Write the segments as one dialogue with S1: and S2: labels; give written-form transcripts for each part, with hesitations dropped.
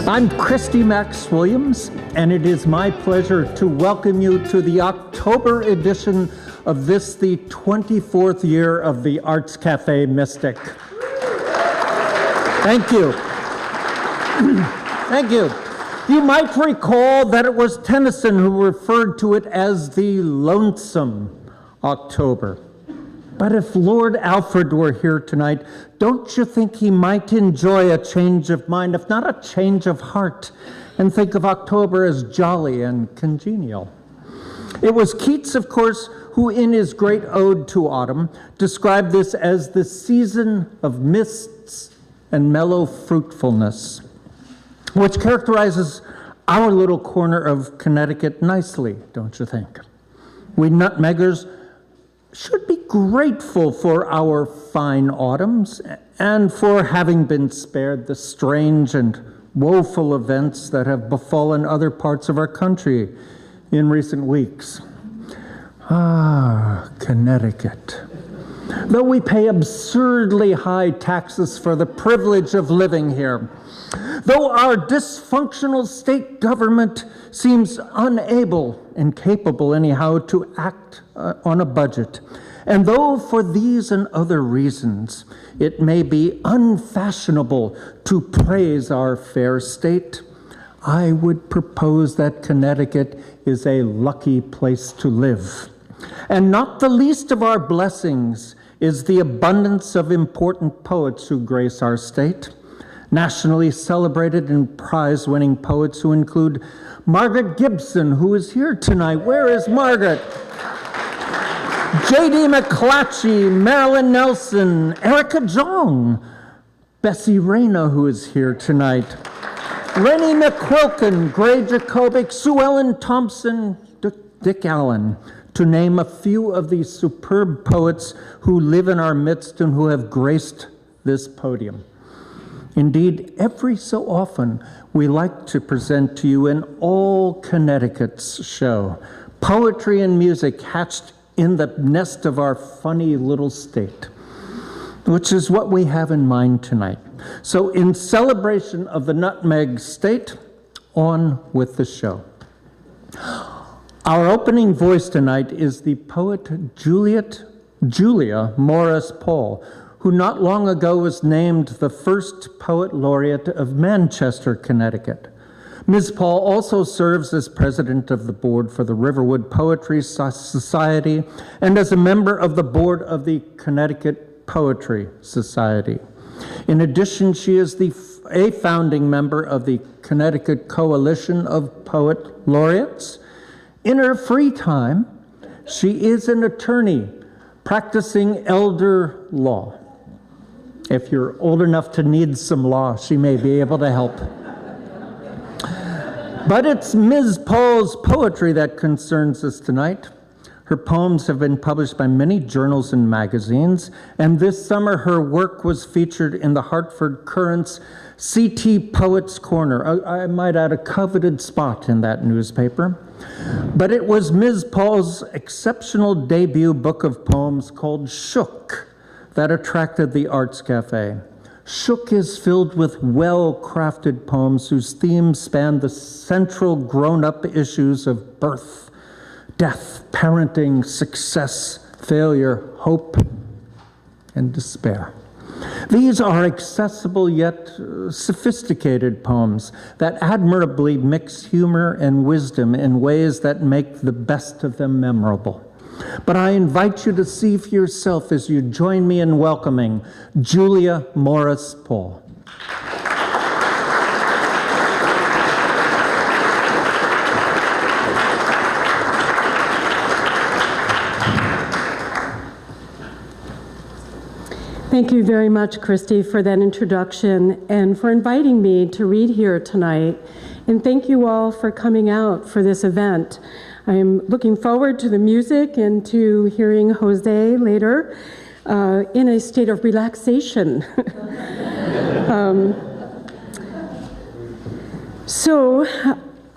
S1: I'm Christy Max Williams, and it is my pleasure to welcome you to the October edition of this, the 24th year of the Arts Café Mystic. Thank you. Thank you. You might recall that it was Tennyson who referred to it as the lonesome October. But if Lord Alfred were here tonight, don't you think he might enjoy a change of mind, if not a change of heart, and think of October as jolly and congenial? It was Keats, of course, who in his great ode to autumn described this as the season of mists and mellow fruitfulness, which characterizes our little corner of Connecticut nicely, don't you think? We nutmeggers should be grateful for our fine autumns and for having been spared the strange and woeful events that have befallen other parts of our country in recent weeks. Ah, Connecticut. Though we pay absurdly high taxes for the privilege of living here, though our dysfunctional state government seems unable, incapable anyhow, to act on a budget, and though for these and other reasons it may be unfashionable to praise our fair state, I would propose that Connecticut is a lucky place to live. And not the least of our blessings is the abundance of important poets who grace our state. Nationally celebrated and prize-winning poets who include Margaret Gibson, who is here tonight. Where is Margaret? J.D. McClatchy, Marilyn Nelson, Erica Jong, Bessie Rayna, who is here tonight, Rennie McQuilkin, Gray Jacobic, Sue Ellen Thompson, Dick Allen, to name a few of these superb poets who live in our midst and who have graced this podium. Indeed, every so often, we like to present to you an all Connecticut's show, poetry and music hatched in the nest of our funny little state, which is what we have in mind tonight. So in celebration of the Nutmeg State, on with the show. Our opening voice tonight is the poet Julia Morris Paul, who not long ago was named the first poet laureate of Manchester, Connecticut. Ms. Paul also serves as president of the board for the Riverwood Poetry Society and as a member of the board of the Connecticut Poetry Society. In addition, she is a founding member of the Connecticut Coalition of Poet Laureates. In her free time, she is an attorney practicing elder law. If you're old enough to need some law, she may be able to help. But it's Ms. Paul's poetry that concerns us tonight. Her poems have been published by many journals and magazines, and this summer her work was featured in the Hartford Courant's CT Poets Corner. I might add a coveted spot in that newspaper. But it was Ms. Paul's exceptional debut book of poems called Shook that attracted the Arts Café. Shook is filled with well-crafted poems whose themes span the central grown-up issues of birth, death, parenting, success, failure, hope, and despair. These are accessible yet sophisticated poems that admirably mix humor and wisdom in ways that make the best of them memorable. But I invite you to see for yourself as you join me in welcoming Julia Morris Paul.
S2: Thank you very much, Christy, for that introduction and for inviting me to read here tonight. And thank you all for coming out for this event. I'm looking forward to the music and to hearing Jose later in a state of relaxation.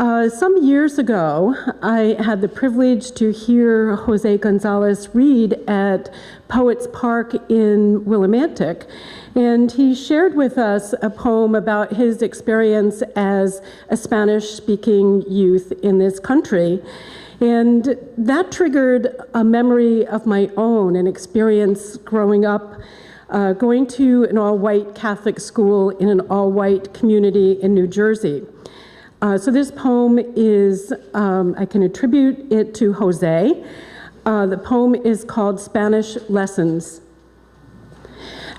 S2: Some years ago, I had the privilege to hear Jose Gonzalez read at Poets Park in Willimantic, and he shared with us a poem about his experience as a Spanish-speaking youth in this country. And that triggered a memory of my own, an experience growing up, going to an all-white Catholic school in an all-white community in New Jersey. So this poem is, I can attribute it to Jose. The poem is called Spanish Lessons.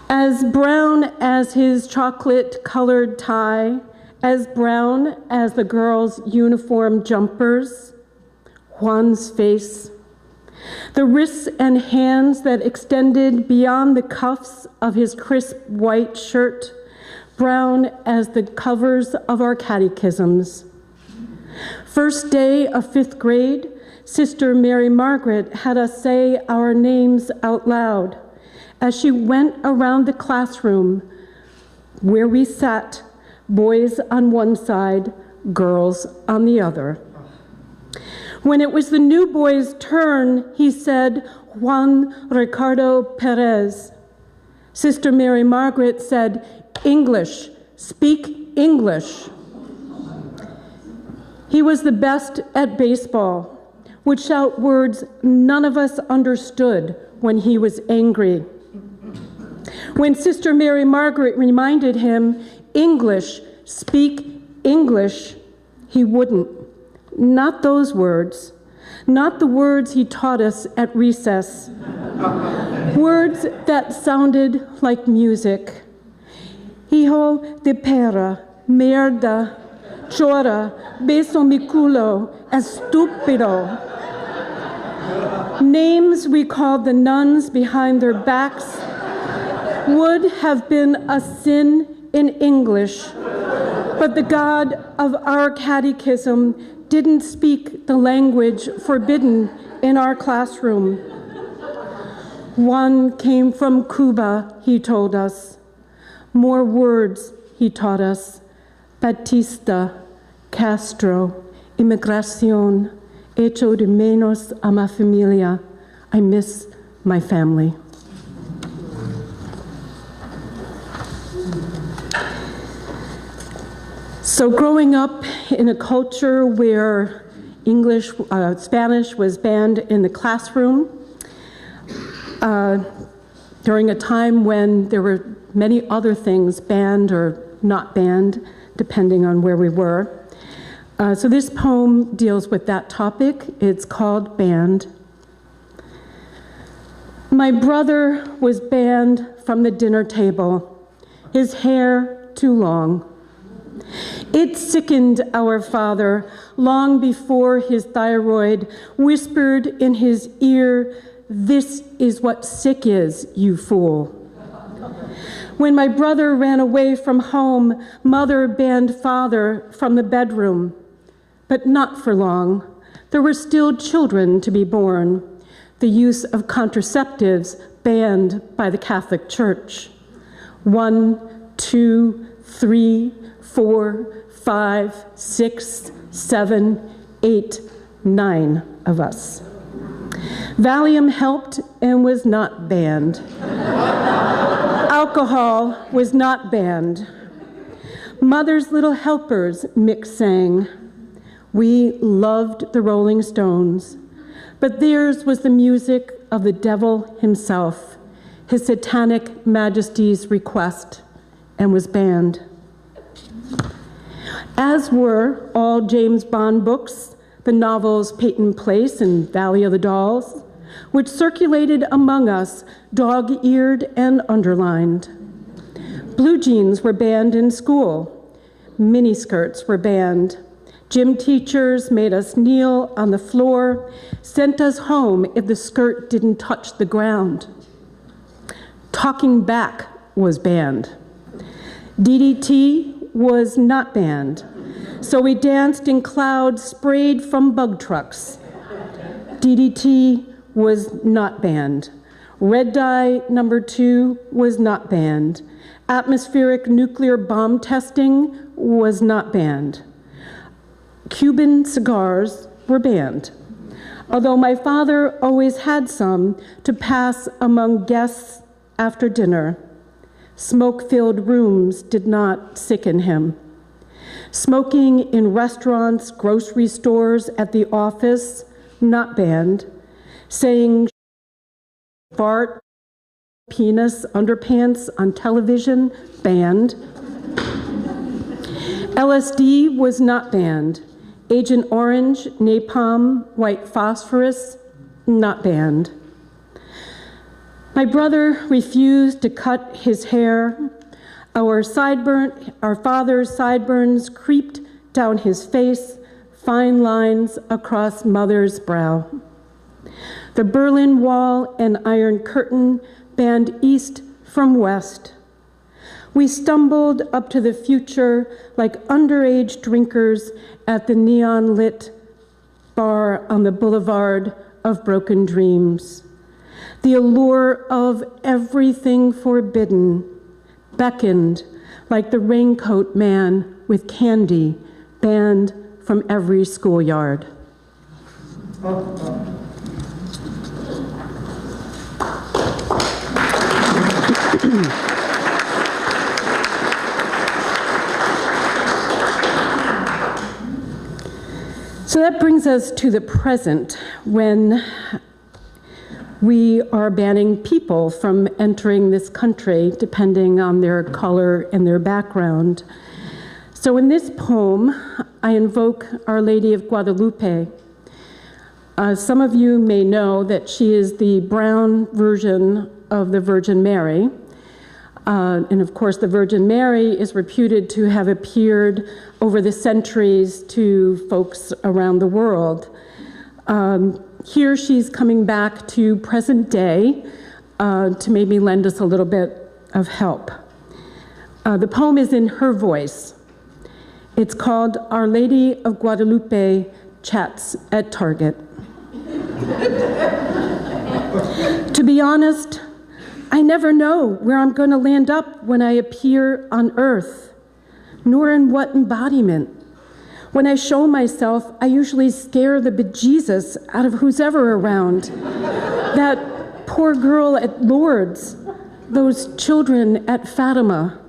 S2: As brown as his chocolate-colored tie, as brown as the girls' uniform jumpers, Juan's face, the wrists and hands that extended beyond the cuffs of his crisp white shirt, brown as the covers of our catechisms. First day of 5th grade, Sister Mary Margaret had us say our names out loud as she went around the classroom where we sat, boys on one side, girls on the other. When it was the new boy's turn, he said, Juan Ricardo Perez. Sister Mary Margaret said, English, speak English. He was the best at baseball, would shout words none of us understood when he was angry. When Sister Mary Margaret reminded him, English, speak English, he wouldn't. Not those words, not the words he taught us at recess. Words that sounded like music. Hijo de perra, mierda, chora, beso mi culo, estúpido. Names we called the nuns behind their backs would have been a sin in English, but the God of our catechism didn't speak the language forbidden in our classroom. One came from Cuba, he told us. More words, he taught us. Batista, Castro, inmigración, echo de menos a mi familia. I miss my family. So growing up in a culture where Spanish was banned in the classroom, during a time when there were many other things banned or not banned, depending on where we were. So this poem deals with that topic. It's called Banned. My brother was banned from the dinner table, his hair too long. It sickened our father long before his thyroid whispered in his ear, "This is what sick is, you fool." When my brother ran away from home, mother banned father from the bedroom. But not for long. There were still children to be born. The use of contraceptives banned by the Catholic Church. 1, 2, 3, 4, 5, 6, 7, 8, 9 of us. Valium helped and was not banned. Alcohol was not banned. Mother's Little Helpers, Mick sang. We loved the Rolling Stones, but theirs was the music of the devil himself, his satanic majesty's request, and was banned. As were all James Bond books, the novels Peyton Place and Valley of the Dolls, which circulated among us, dog-eared and underlined. Blue jeans were banned in school. Miniskirts were banned. Gym teachers made us kneel on the floor, sent us home if the skirt didn't touch the ground. Talking back was banned. DDT was not banned, so we danced in clouds sprayed from bug trucks. DDT was not banned. Red dye number 2 was not banned. Atmospheric nuclear bomb testing was not banned. Cuban cigars were banned, although my father always had some to pass among guests after dinner. Smoke-filled rooms did not sicken him. Smoking in restaurants, grocery stores, at the office, not banned. Saying fart, penis, underpants on television, banned. LSD was not banned. Agent Orange, napalm, white phosphorus, not banned. My brother refused to cut his hair. Our father's sideburns creeped down his face, fine lines across mother's brow. The Berlin Wall and Iron Curtain banned east from west. We stumbled up to the future like underage drinkers at the neon-lit bar on the boulevard of broken dreams. The allure of everything forbidden beckoned like the raincoat man with candy banned from every schoolyard. So that brings us to the present, when we are banning people from entering this country depending on their color and their background. So in this poem, I invoke Our Lady of Guadalupe. Some of you may know that she is the brown version of the Virgin Mary. And of course, the Virgin Mary is reputed to have appeared over the centuries to folks around the world. Here she's coming back to present day to maybe lend us a little bit of help. The poem is in her voice. It's called Our Lady of Guadalupe Chats at Target. To be honest, I never know where I'm going to land up when I appear on earth, nor in what embodiment. When I show myself, I usually scare the bejesus out of who's ever around. That poor girl at Lourdes, those children at Fatima.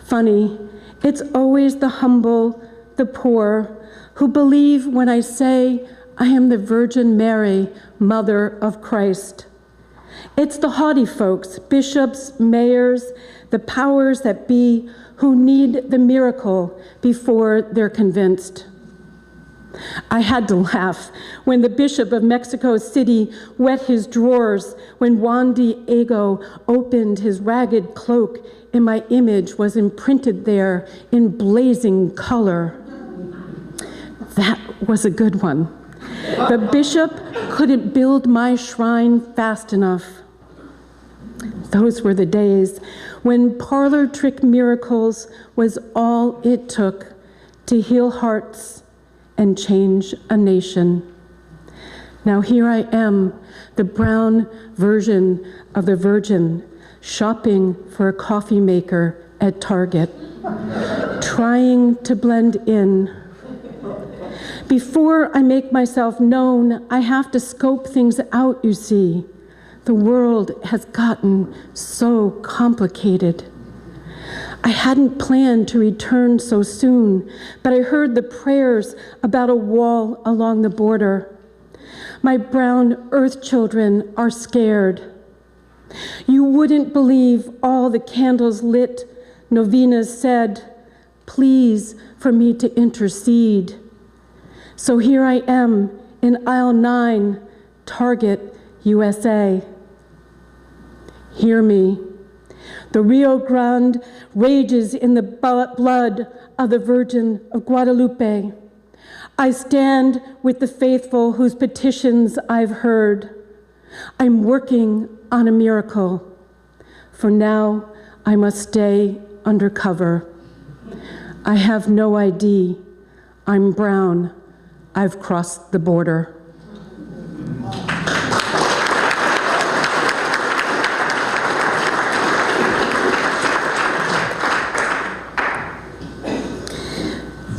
S2: Funny, it's always the humble, the poor, who believe when I say I am the Virgin Mary, Mother of Christ. It's the haughty folks, bishops, mayors, the powers that be, who need the miracle before they're convinced. I had to laugh when the Bishop of Mexico City wet his drawers, when Juan Diego opened his ragged cloak and my image was imprinted there in blazing color. That was a good one. The bishop couldn't build my shrine fast enough. Those were the days when parlor trick miracles was all it took to heal hearts and change a nation. Now here I am, the brown version of the Virgin, shopping for a coffee maker at Target, trying to blend in. Before I make myself known, I have to scope things out, you see. The world has gotten so complicated. I hadn't planned to return so soon, but I heard the prayers about a wall along the border. My brown earth children are scared. You wouldn't believe all the candles lit, novenas said, please for me to intercede. So here I am in aisle 9, Target, USA. Hear me. The Rio Grande rages in the blood of the Virgin of Guadalupe. I stand with the faithful whose petitions I've heard. I'm working on a miracle. For now, I must stay undercover. I have no ID. I'm brown. I've crossed the border.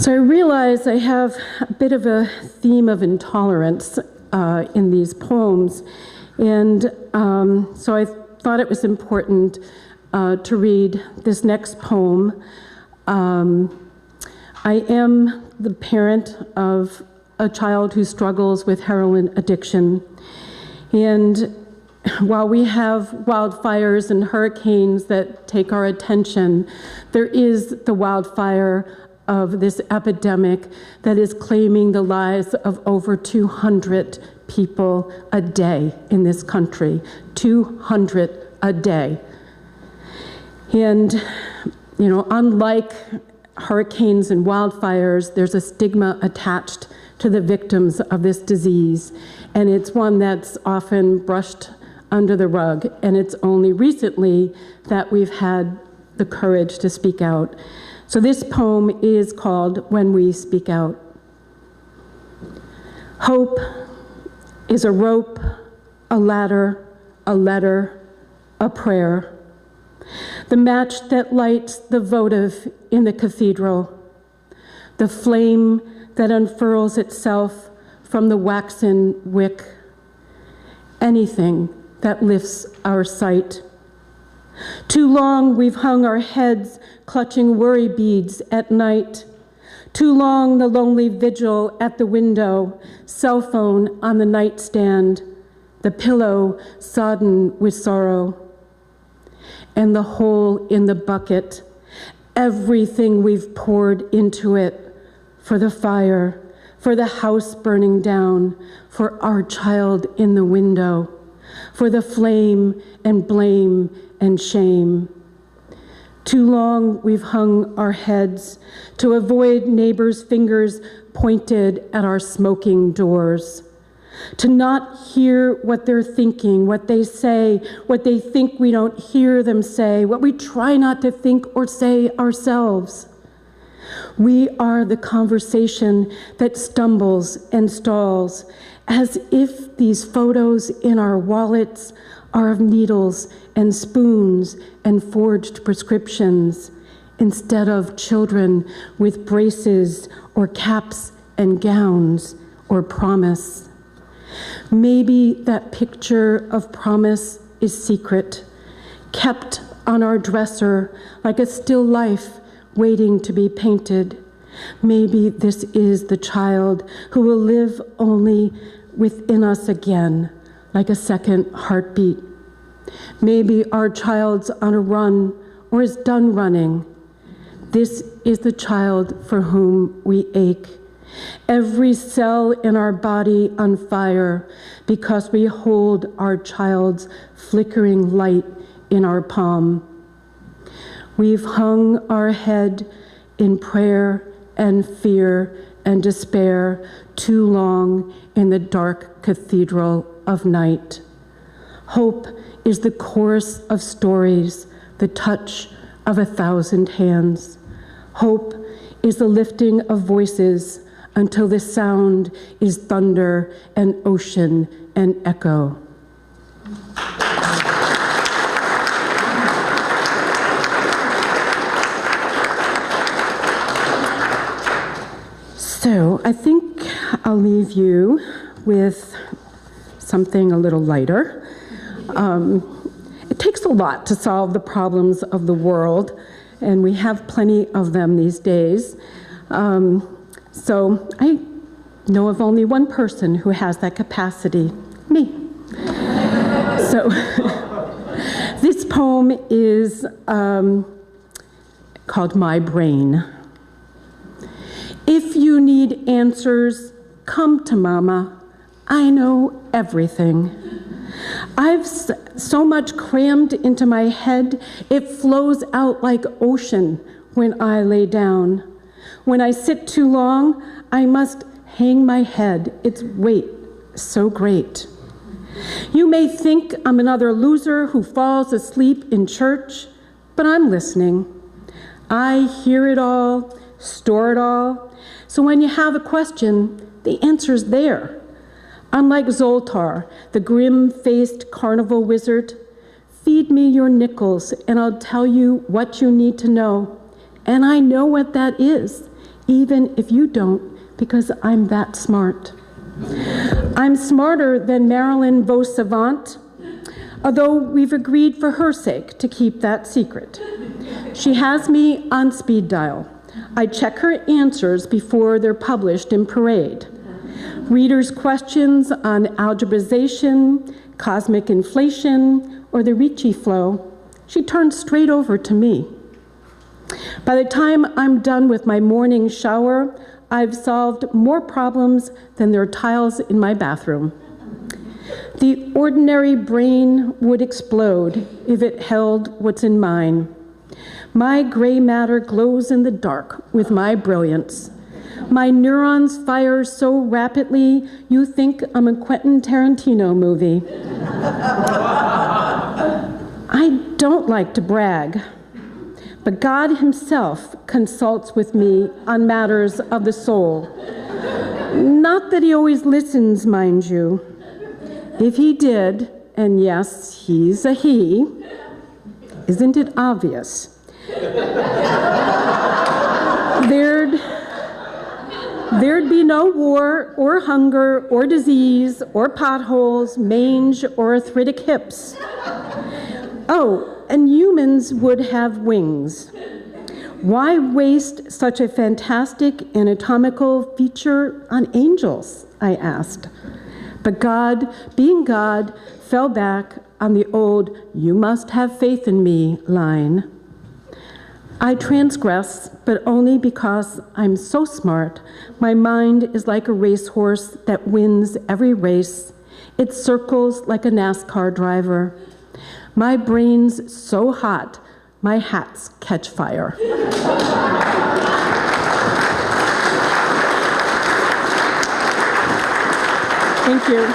S2: So I realize I have a bit of a theme of intolerance in these poems, and so I thought it was important to read this next poem. I am the parent of a child who struggles with heroin addiction, and while we have wildfires and hurricanes that take our attention, there is the wildfire of this epidemic that is claiming the lives of over 200 people a day in this country. 200 a day. And, you know, unlike hurricanes and wildfires, there's a stigma attached to the victims of this disease, and it's one that's often brushed under the rug, and it's only recently that we've had the courage to speak out. So this poem is called When We Speak Out. Hope is a rope, a ladder, a letter, a prayer. The match that lights the votive in the cathedral. The flame that unfurls itself from the waxen wick. Anything that lifts our sight. Too long we've hung our heads clutching worry beads at night. Too long the lonely vigil at the window, cell phone on the nightstand, the pillow sodden with sorrow. And the hole in the bucket, everything we've poured into it, for the fire, for the house burning down, for our child in the window, for the flame and blame and shame. Too long we've hung our heads to avoid neighbors' fingers pointed at our smoking doors, to not hear what they're thinking, what they say, what they think we don't hear them say, what we try not to think or say ourselves. We are the conversation that stumbles and stalls, as if these photos in our wallets are of needles and spoons and forged prescriptions, instead of children with braces or caps and gowns or promise. Maybe that picture of promise is secret, kept on our dresser like a still life waiting to be painted. Maybe this is the child who will live only within us again, like a second heartbeat. Maybe our child's on a run or is done running. This is the child for whom we ache. Every cell in our body on fire because we hold our child's flickering light in our palm. We've hung our head in prayer and fear and despair too long in the dark cathedral of night. Hope is the chorus of stories, the touch of 1,000 hands. Hope is the lifting of voices until the sound is thunder and ocean and echo. So I think I'll leave you with something a little lighter. It takes a lot to solve the problems of the world, and we have plenty of them these days. So I know of only one person who has that capacity, me. So this poem is called My Brain. If you need answers, come to Mama. I know everything. I've so much crammed into my head, it flows out like ocean when I lay down. When I sit too long, I must hang my head. Its weight so great. You may think I'm another loser who falls asleep in church, but I'm listening. I hear it all, store it all. So when you have a question, the answer's there. Unlike Zoltar, the grim-faced carnival wizard, feed me your nickels and I'll tell you what you need to know. And I know what that is. even if you don't, because I'm that smart. I'm smarter than Marilyn Vos-Savant, although we've agreed for her sake to keep that secret. She has me on speed dial. I check her answers before they're published in Parade. Readers' questions on algebraization, cosmic inflation, or the Ricci flow, she turns straight over to me. By the time I'm done with my morning shower, I've solved more problems than there are tiles in my bathroom. The ordinary brain would explode if it held what's in mine. My gray matter glows in the dark with my brilliance. My neurons fire so rapidly, you think I'm a Quentin Tarantino movie. I don't like to brag, but God himself consults with me on matters of the soul. Not that he always listens, mind you. If he did, and yes, he's a he, isn't it obvious? There'd be no war or hunger or disease or potholes, mange or arthritic hips. Oh, and humans would have wings. Why waste such a fantastic anatomical feature on angels, I asked. But God, being God, fell back on the old, "you must have faith in me" line. I transgress, but only because I'm so smart. My mind is like a racehorse that wins every race. It circles like a NASCAR driver. My brain's so hot, my hats catch fire. Thank you.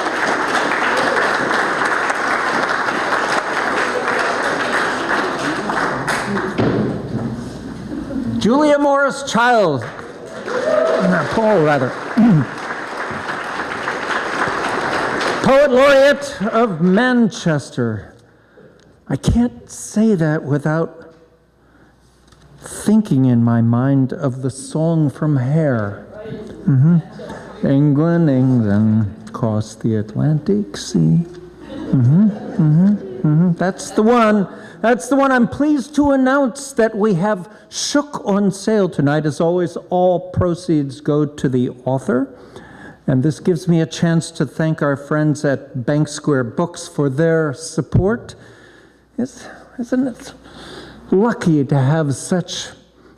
S1: Julia Morris Child, Paul rather, Poet Laureate of Manchester. I can't say that without thinking in my mind of the song from Hair. England, England, across the Atlantic Sea. That's the one. That's the one. I'm pleased to announce that we have Shook on sale tonight. As always, all proceeds go to the author. And this gives me a chance to thank our friends at Bank Square Books for their support. Isn't it lucky to have such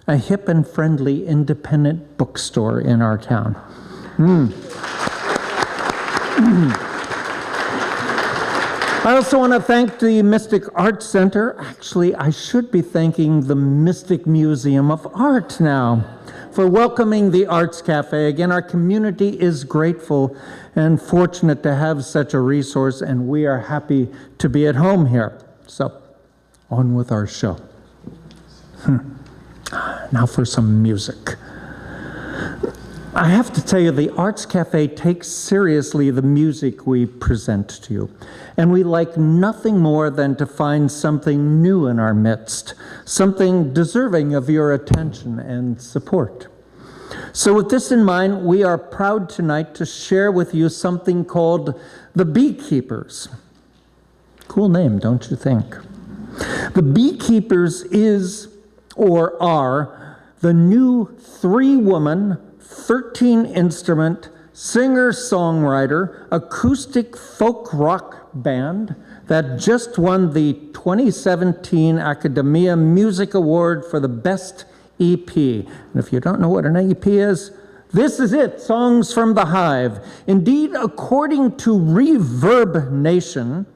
S1: a hip and friendly independent bookstore in our town? I also want to thank the Mystic Arts Center. Actually, I should be thanking the Mystic Museum of Art now for welcoming the Arts Café. Again, our community is grateful and fortunate to have such a resource, and we are happy to be at home here. So, on with our show. Now for some music. I have to tell you, the Arts Café takes seriously the music we present to you. And we like nothing more than to find something new in our midst, something deserving of your attention and support. So with this in mind, we are proud tonight to share with you something called The Beekeepers. Cool name, don't you think? The Beekeepers is, or are, the new 3-woman, 13-instrument, singer-songwriter, acoustic folk rock band that just won the 2017 Academia Music Award for the Best EP. And if you don't know what an EP is, this is it, Songs from the Hive. Indeed, according to Reverb Nation,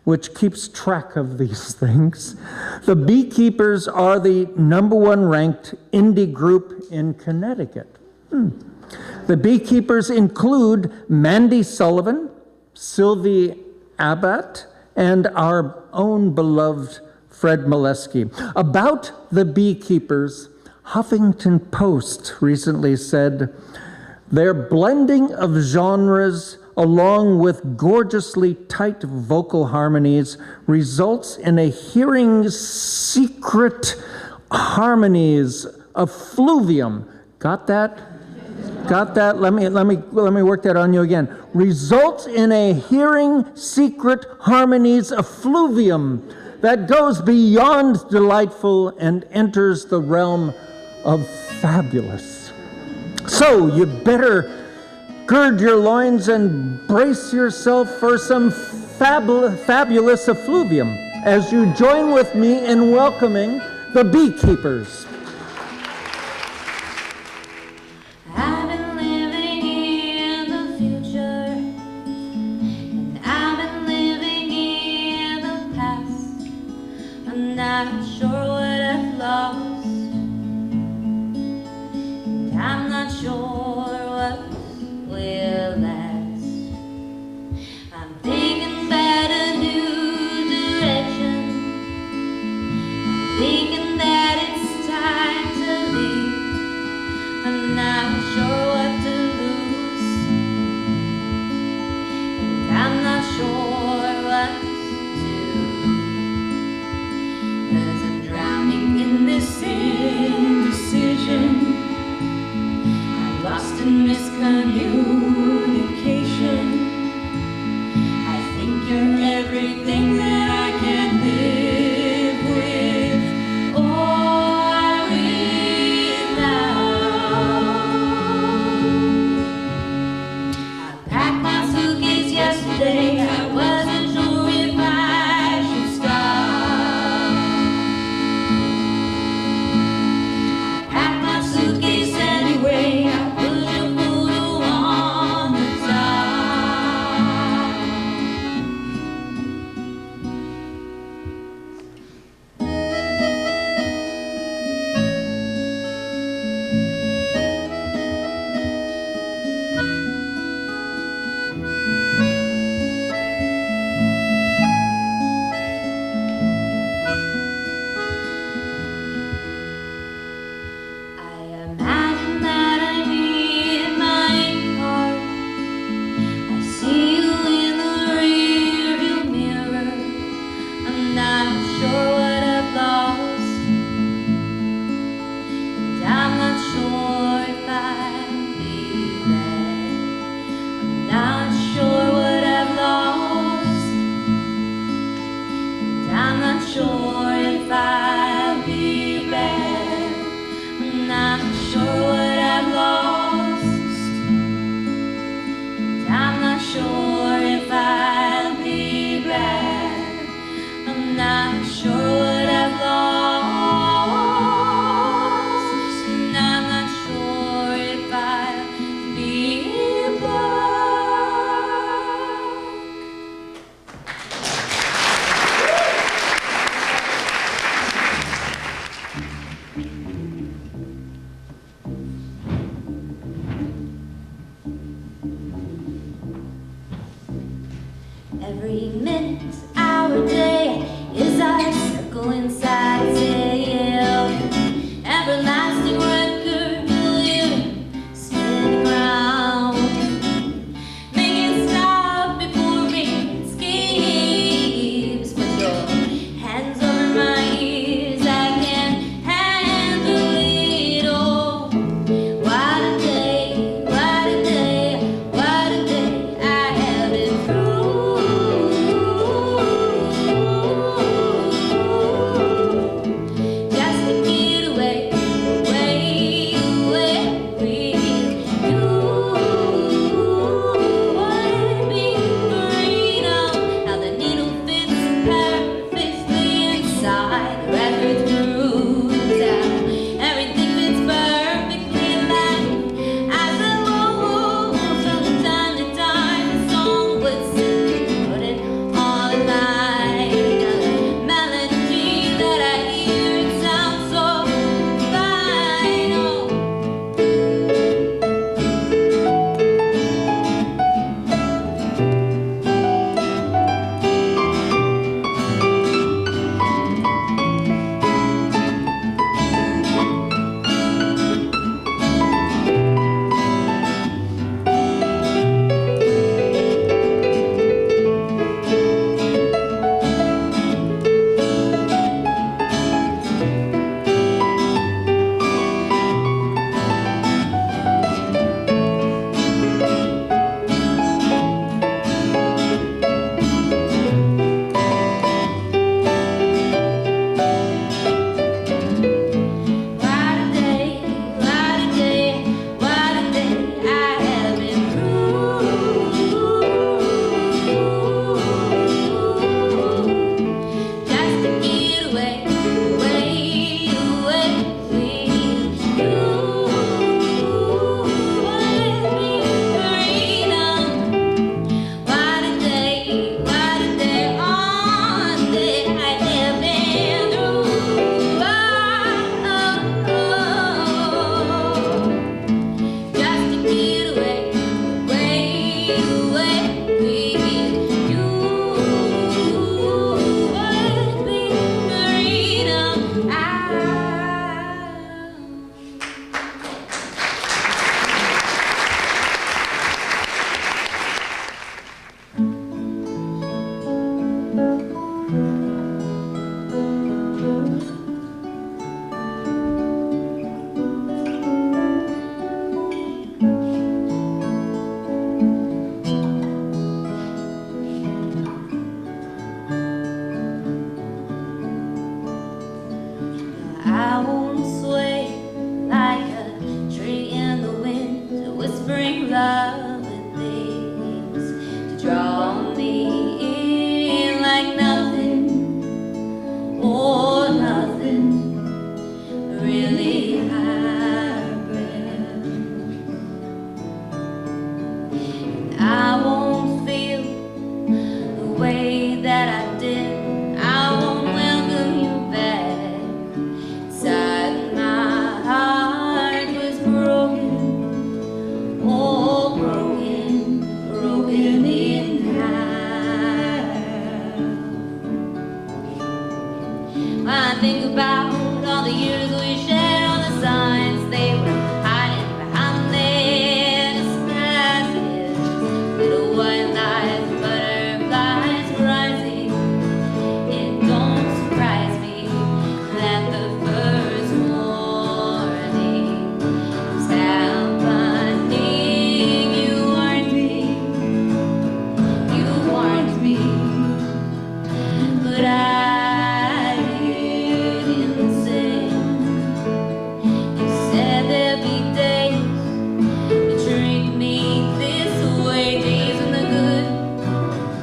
S1: which keeps track of these things, the Beekeepers are the #1 ranked indie group in Connecticut. The Beekeepers include Mandy Sullivan, Sylvie Abbott, and our own beloved Fred Molesky. About the Beekeepers, Huffington Post recently said, "Their blending of genres along with gorgeously tight vocal harmonies results in a hearing secret harmonies, a fluvium Got that? Got that? Let me work that on you again. Results in a hearing secret harmonies effluvium that goes beyond delightful and enters the realm of fabulous. So you better gird your loins and brace yourself for some fabulous effluvium as you join with me in welcoming the beekeepers.
S3: Not sure what I've lost, and I'm not sure what will last. I'm thinking about a new direction. I'm thinking that it's time to leave. I'm not sure what to lose, and I'm not sure what this indecision. I'm lost in miscommunication. I think you're everything that I can live with or without. I packed my suitcase yesterday. I wasn't sure if I should stop. Suitcase anyway, I put your photo on the top. I won't sway like a tree in the wind, whispering lovely things to draw me in like nothing or nothing really happened. I won't feel the way that I did. I won't welcome you back. Inside my heart was broken, oh broken, broken in half. When I think about all the years we shared, all the signs they were hiding behind their disguises, little white lies, butterflies rising. It don't surprise me that the first morning was happening. You warned me, but I didn't listen. You said there'd be days you treat me this way, days when the good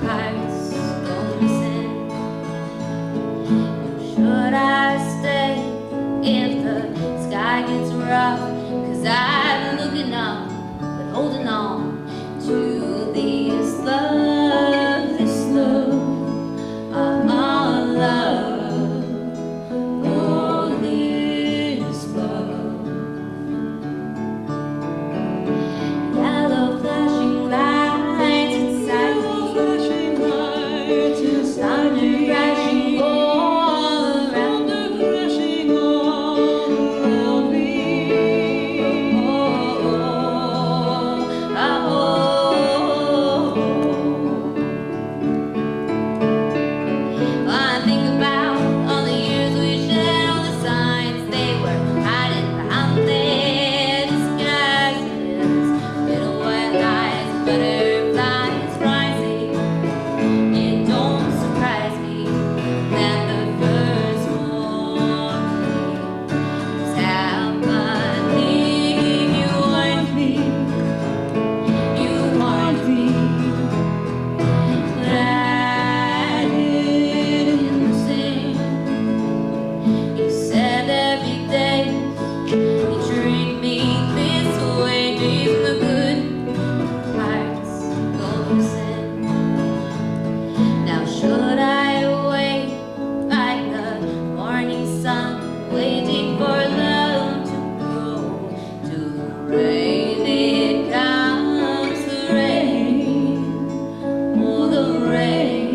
S3: parts go missing. Should I stay if the sky gets rough? 'Cause I'm looking up, but holding on to this love, this love, our love, oh, this love. Yellow flashing lights inside me, thunder crashing all around me. I think about all the years we shared, all the signs they were hiding behind their disguises, little white lies, butterflies rising. It don't surprise me that the first morning was happening. You warned me, but I didn't listen. You said there'd be days you treat me this way, days when the good parts go missing. Now should I wait like the morning sun, waiting for love to grow, to rain? It comes the rain, oh the rain,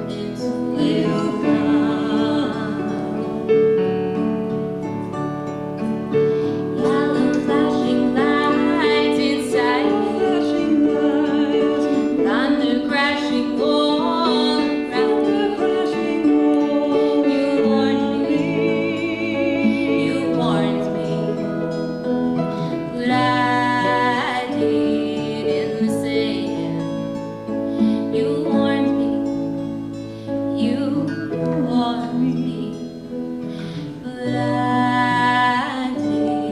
S3: it will come. Yellow flashing lights inside me, thunder crashing all around me. You warned me, but I didn't listen. You warned me, but I didn't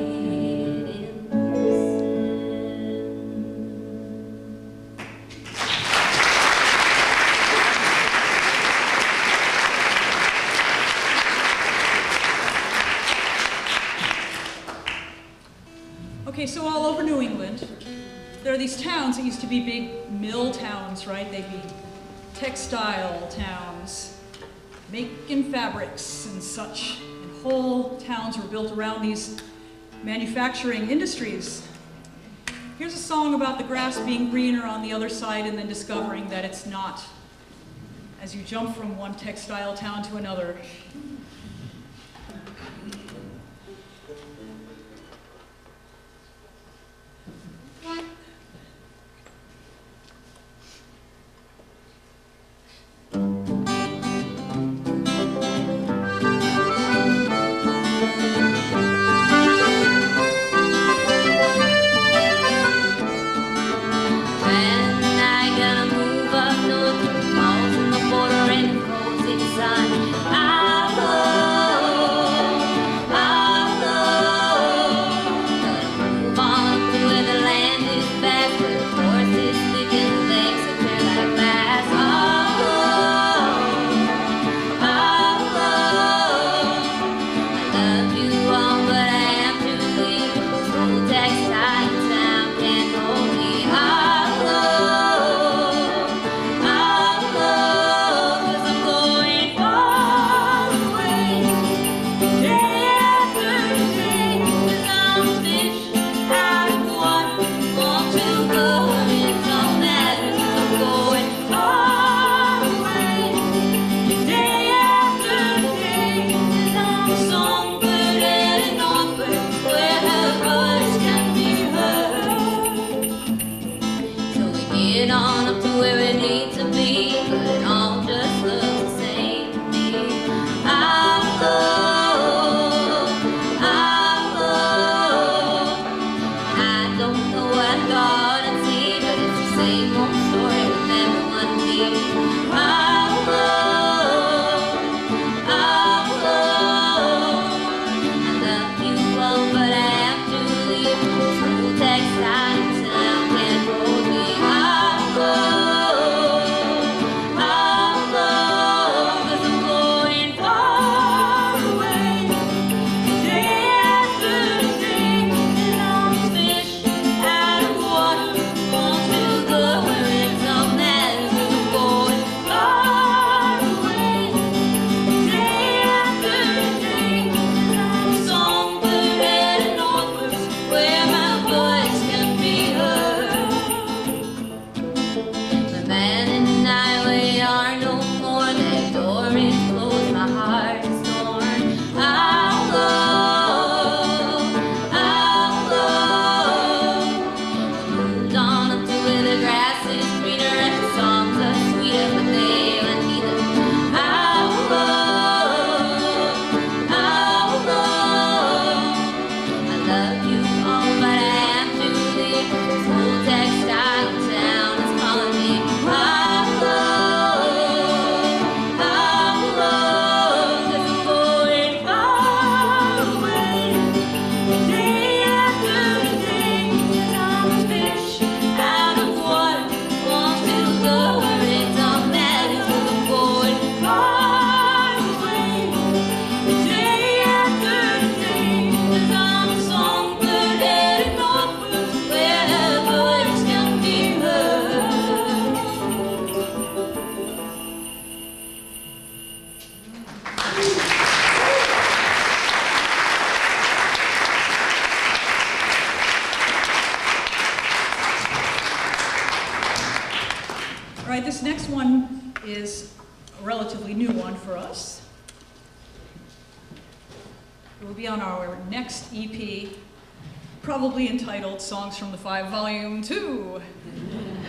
S4: Okay, so all over New England, there are these towns that used to be big mill towns, right? They'd be textile towns, making fabrics and such. And whole towns were built around these manufacturing industries. Here's a song about the grass being greener on the other side and then discovering that it's not, as you jump from one textile town to another.
S3: I
S4: this next one is a relatively new one for us. It will be on our next EP, probably entitled Songs from the Five, Volume 2.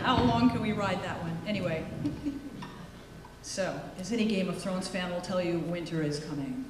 S4: How long can we ride that one? Anyway. So, as any Game of Thrones fan will tell you, winter is coming.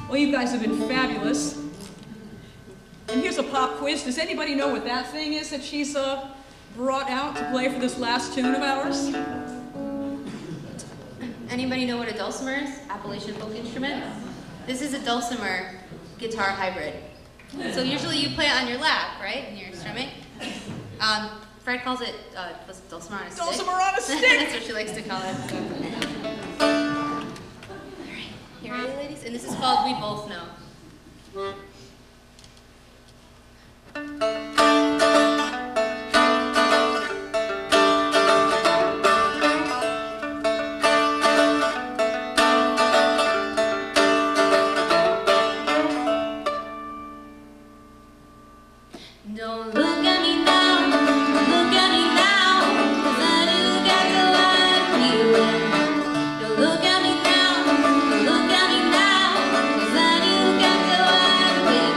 S4: Well, you guys have been fabulous. And here's a pop quiz. Does anybody know what that thing is that she's brought out to play for this last tune of ours?
S3: Anybody know what a dulcimer is? Appalachian folk instrument? This is a dulcimer guitar hybrid. So usually you play it on your lap, right? And you're strumming. Fred calls it, what's it, dulcimer on a stick?
S4: Dulcimer on a stick!
S3: That's what she likes to call it. All right, you ready, ladies? And this is called We Both Know.
S5: Don't look at me now, look at me now, 'cause I do got the light feeling. Don't look at me now, look at me now, 'cause I do got the light feeling.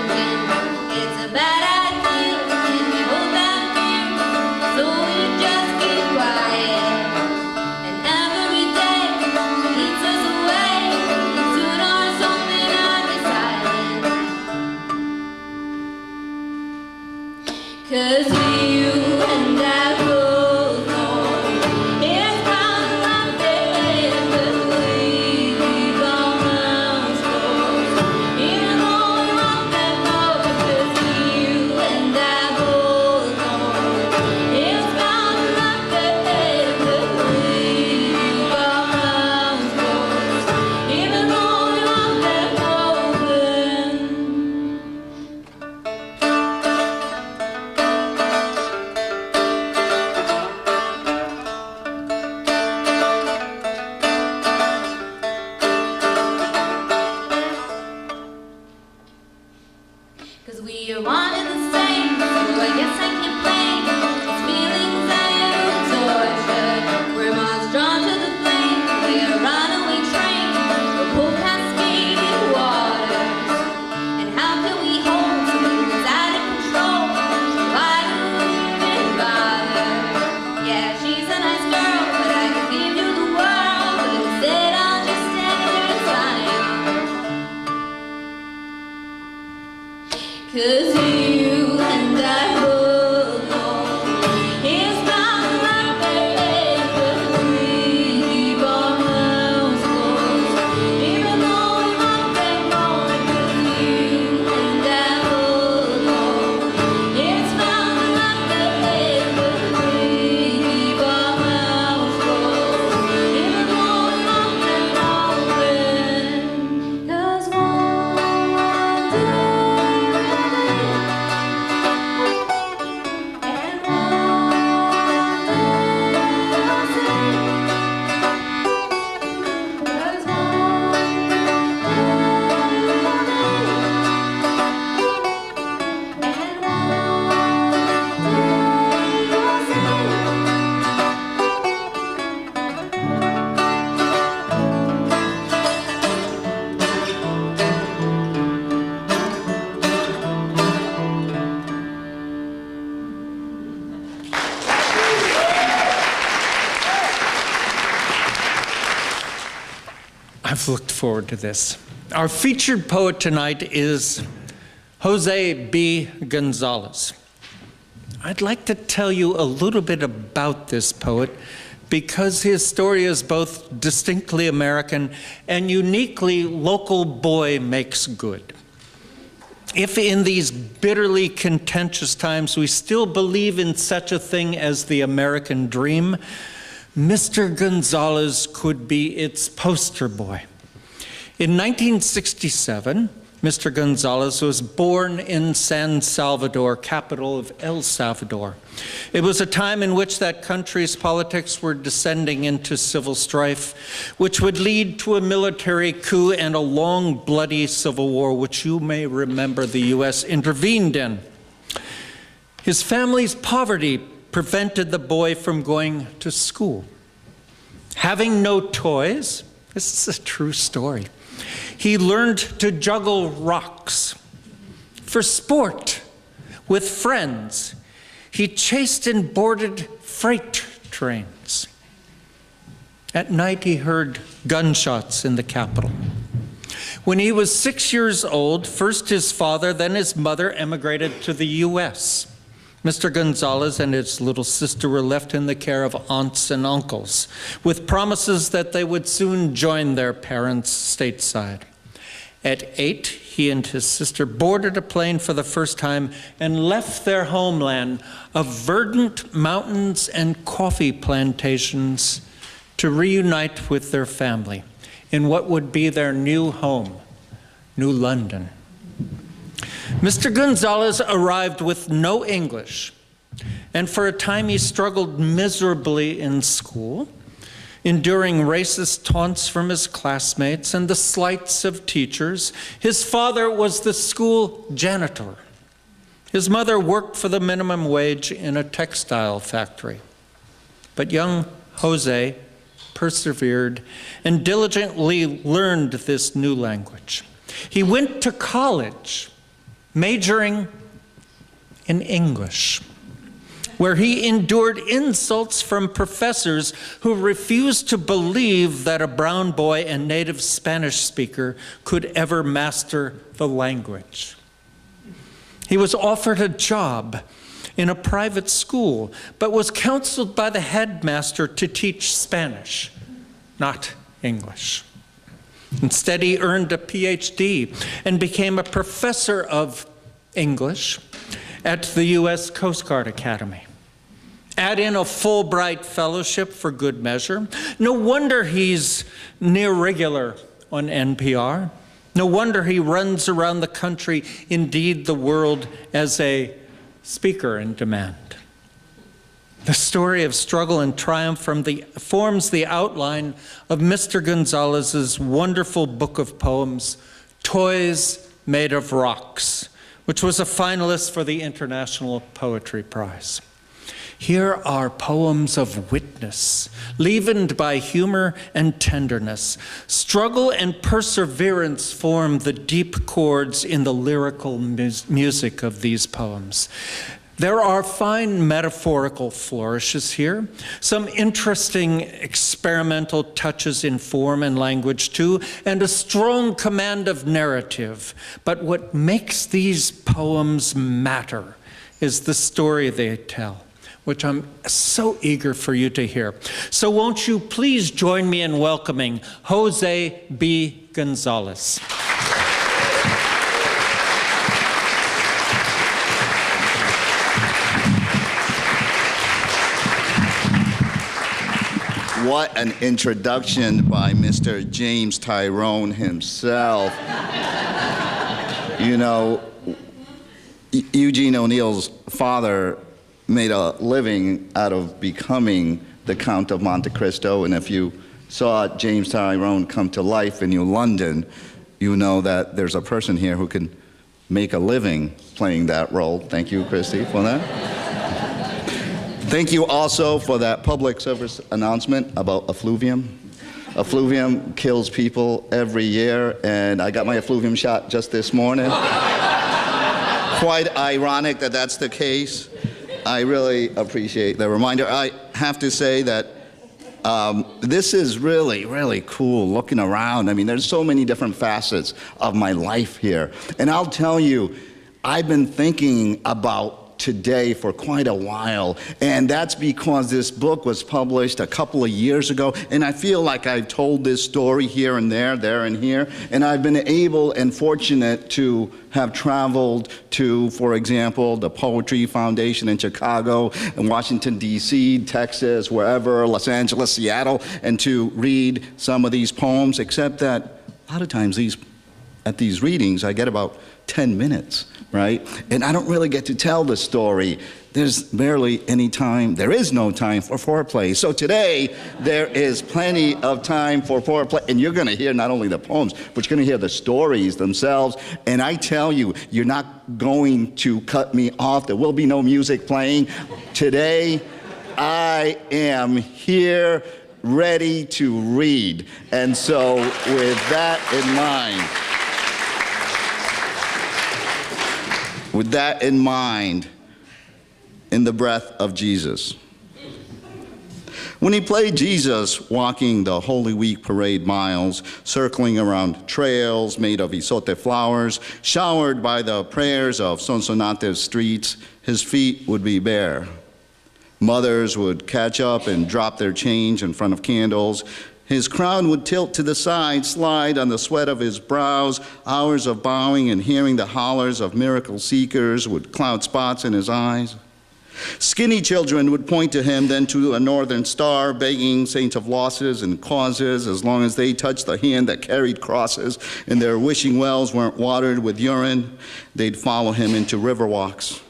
S3: 'cause you and I both know it's not like that, but we keep our mouths closed, even though we might think more, 'cause you and I both know it's not like that, but we keep our mouths closed, even though we might think more, 'cause one day
S1: I've looked forward to this. Our featured poet tonight is Jose B. Gonzalez. I'd like to tell you a little bit about this poet because his story is both distinctly American and uniquely local boy makes good. If in these bitterly contentious times we still believe in such a thing as the American dream, Mr. Gonzalez could be its poster boy. In 1967, Mr. Gonzalez was born in San Salvador, capital of El Salvador. It was a time in which that country's politics were descending into civil strife, which would lead to a military coup and a long, bloody civil war, which you may remember the U.S. intervened in. His family's poverty prevented the boy from going to school. Having no toys, this is a true story, he learned to juggle rocks. For sport, with friends, he chased and boarded freight trains. At night, he heard gunshots in the capital. When he was 6 years old, first his father, then his mother emigrated to the U.S. Mr. Gonzalez and his little sister were left in the care of aunts and uncles, with promises that they would soon join their parents stateside. At 8, he and his sister boarded a plane for the first time and left their homeland of verdant mountains and coffee plantations to reunite with their family in what would be their new home, New London. Mr. Gonzalez arrived with no English, and for a time he struggled miserably in school, enduring racist taunts from his classmates and the slights of teachers. His father was the school janitor. His mother worked for the minimum wage in a textile factory. But young Jose persevered and diligently learned this new language. He went to college, majoring in English, where he endured insults from professors who refused to believe that a brown boy and native Spanish speaker could ever master the language. He was offered a job in a private school, but was counseled by the headmaster to teach Spanish, not English. Instead, he earned a PhD and became a professor of English at the U.S. Coast Guard Academy. Add in a Fulbright fellowship for good measure. No wonder he's near regular on NPR. No wonder he runs around the country, indeed the world, as a speaker in demand. The story of struggle and triumph forms the outline of Mr. Gonzalez's wonderful book of poems, Toys Made of Rocks, which was a finalist for the International Poetry Prize. Here are poems of witness, leavened by humor and tenderness. Struggle and perseverance form the deep chords in the lyrical music of these poems. There are fine metaphorical flourishes here, some interesting experimental touches in form and language too, and a strong command of narrative. But what makes these poems matter is the story they tell, which I'm so eager for you to hear. So won't you please join me in welcoming Jose B. Gonzalez.
S6: What an introduction by Mr. James Tyrone himself. You know, Eugene O'Neill's father made a living out of becoming the Count of Monte Cristo, and if you saw James Tyrone come to life in New London, you know that there's a person here who can make a living playing that role. Thank you, Christy, for that. Thank you also for that public service announcement about effluvium. Effluvium kills people every year, and I got my effluvium shot just this morning. Quite ironic that that's the case. I really appreciate the reminder. I have to say that this is really, really cool looking around. I mean, there's so many different facets of my life here. And I'll tell you, I've been thinking about today for quite a while, and that's because this book was published a couple of years ago, and I feel like I've told this story here and there and here, and I've been able and fortunate to have traveled to, for example, the Poetry Foundation in Chicago, and Washington, D.C., Texas, wherever, Los Angeles, Seattle, and to read some of these poems, except that a lot of times at these readings, I get about 10 minutes, right? And I don't really get to tell the story. There's barely any time. There is no time for foreplay. So today, there is plenty of time for foreplay. And you're going to hear not only the poems, but you're going to hear the stories themselves. And I tell you, you're not going to cut me off. There will be no music playing. Today, I am here ready to read. And so with that in mind, in the breath of Jesus. When he played Jesus walking the Holy Week parade miles, circling around trails made of isote flowers, showered by the prayers of Sonsonate's streets, his feet would be bare. Mothers would catch up and drop their change in front of candles. His crown would tilt to the side, slide on the sweat of his brows. Hours of bowing and hearing the hollers of miracle seekers would cloud spots in his eyes. Skinny children would point to him, then to a northern star, begging saints of losses and causes, as long as they touched the hand that carried crosses and their wishing wells weren't watered with urine, they'd follow him into river walks.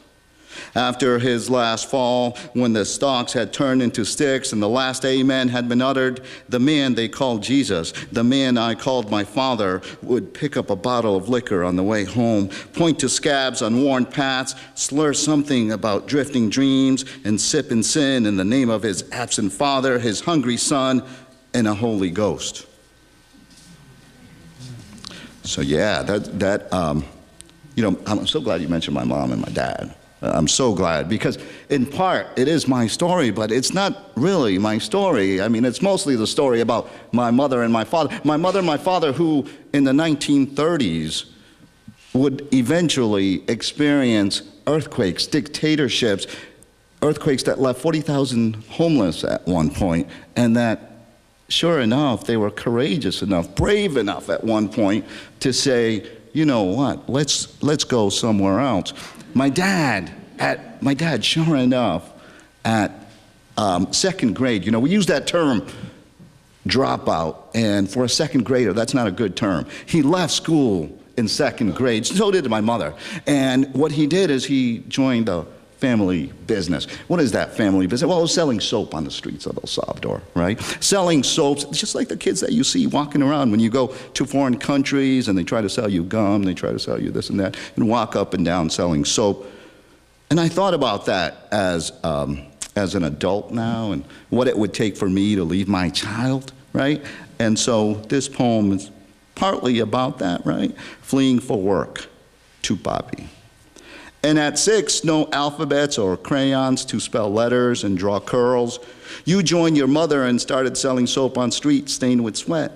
S6: After his last fall, when the stalks had turned into sticks and the last amen had been uttered, the man they called Jesus, the man I called my father, would pick up a bottle of liquor on the way home, point to scabs on worn paths, slur something about drifting dreams, and sip and sin in the name of his absent father, his hungry son, and a Holy Ghost. So yeah, I'm so glad you mentioned my mom and my dad. I'm so glad, because in part it is my story, but it's not really my story. I mean, it's mostly the story about my mother and my father. My mother and my father, who in the 1930s would eventually experience earthquakes, dictatorships, earthquakes that left 40,000 homeless at one point, and that, sure enough, they were courageous enough, brave enough at one point to say, you know what, let's go somewhere else. My dad, sure enough, at second grade, you know, we use that term, dropout, and for a second grader, that's not a good term. He left school in second grade, so did my mother. And what he did is he joined a family business. What is that family business? Well, it was selling soap on the streets of El Salvador, right? Selling soaps, just like the kids that you see walking around when you go to foreign countries and they try to sell you gum, they try to sell you this and that, and walk up and down selling soap. And I thought about that as an adult now, and what it would take for me to leave my child, right? And so this poem is partly about that, right? Fleeing for work to Bobby. And at 6, no alphabets or crayons to spell letters and draw curls. You joined your mother and started selling soap on streets stained with sweat.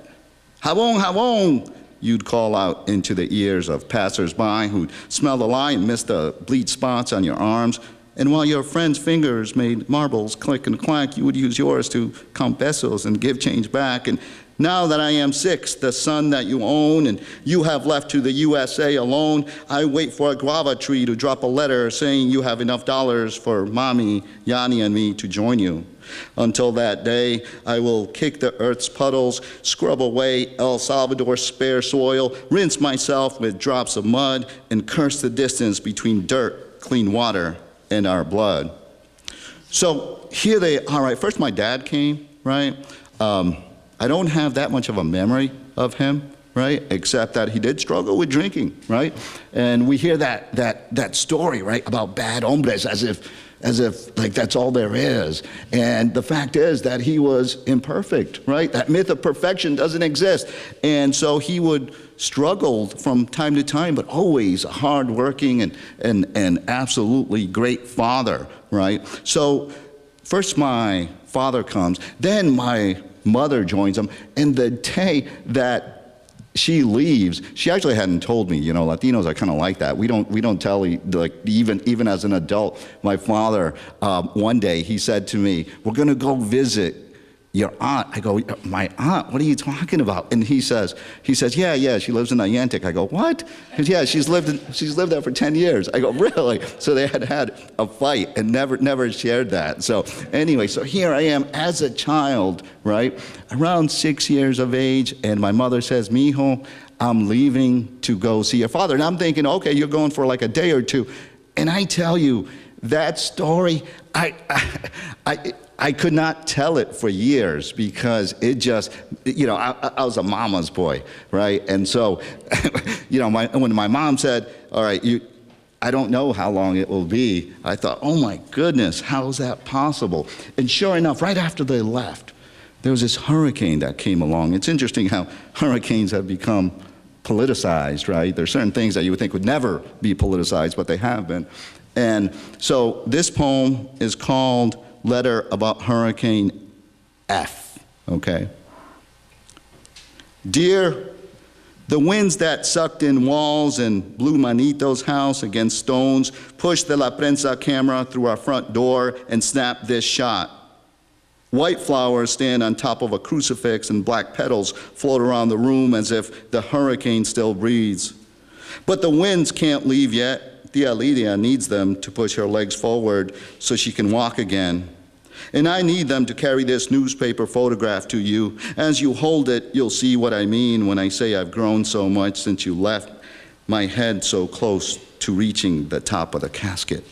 S6: Habong, you'd call out into the ears of passers-by who'd smell the lie and miss the bleed spots on your arms. And while your friends' fingers made marbles click and clack, you would use yours to count pesos and give change back. And now that I am 6, the son that you own, and you have left to the USA alone, I wait for a guava tree to drop a letter saying you have enough dollars for Mommy, Yanni, and me to join you. Until that day, I will kick the earth's puddles, scrub away El Salvador's spare soil, rinse myself with drops of mud, and curse the distance between dirt, clean water, and our blood. So here they are, right? First my dad came, right? I don't have that much of a memory of him, right? Except that he did struggle with drinking, right? And we hear that story, right, about bad hombres as if like that's all there is. And the fact is that he was imperfect, right? That myth of perfection doesn't exist. And so he would struggle from time to time, but always a hardworking and absolutely great father, right? So first my father comes, then my mother joins him, and the day that she leaves, she actually hadn't told me, you know, Latinos are kind of like that. We don't tell, like, even as an adult. My father, one day, he said to me, "We're going to go visit your aunt." I go, "My aunt? What are you talking about?" And he says, yeah, she lives in Niantic. I go, "What?" He says, "Yeah, she's lived there for 10 years. I go, "Really?" So they had a fight and never shared that. So anyway, so here I am as a child, right, around 6 years of age, and my mother says, "Mijo, I'm leaving to go see your father." And I'm thinking, okay, you're going for like a day or two. And I tell you, that story, I could not tell it for years because it just, you know, I was a mama's boy, right? And so, you know, when my mom said, "All right, I don't know how long it will be," I thought, oh my goodness, how is that possible? And sure enough, right after they left, there was this hurricane that came along. It's interesting how hurricanes have become politicized, right? There's certain things that you would think would never be politicized, but they have been. And so this poem is called Letter About Hurricane F, okay? Dear, the winds that sucked in walls and blew Manito's house against stones pushed the La Prensa camera through our front door and snapped this shot. White flowers stand on top of a crucifix and black petals float around the room as if the hurricane still breathes. But the winds can't leave yet. Tia Lydia needs them to push her legs forward so she can walk again. And I need them to carry this newspaper photograph to you. As you hold it, you'll see what I mean when I say I've grown so much since you left, my head so close to reaching the top of the casket.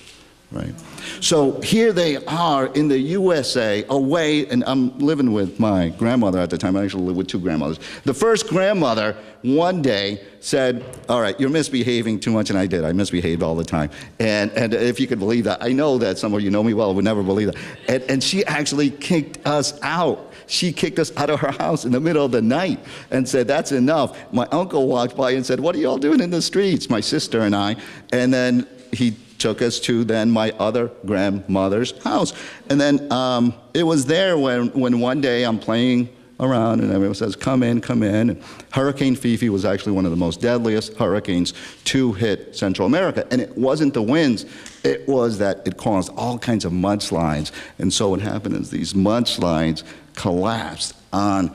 S6: Right. So here they are in the USA, away, and I'm living with my grandmother at the time. I actually lived with two grandmothers. The first grandmother one day said, "All right, you're misbehaving too much," and I did. I misbehaved all the time. And if you could believe that, I know that some of you know me well would never believe that. And she actually kicked us out. She kicked us out of her house in the middle of the night and said, "That's enough." My uncle walked by and said, "What are you all doing in the streets?" My sister and I. And then he took us to then my other grandmother's house. And then it was there when one day I'm playing around and everyone says, come in. And Hurricane Fifi was actually one of the most deadliest hurricanes to hit Central America. And it wasn't the winds, it was that it caused all kinds of mudslides. And so what happened is these mudslides collapsed on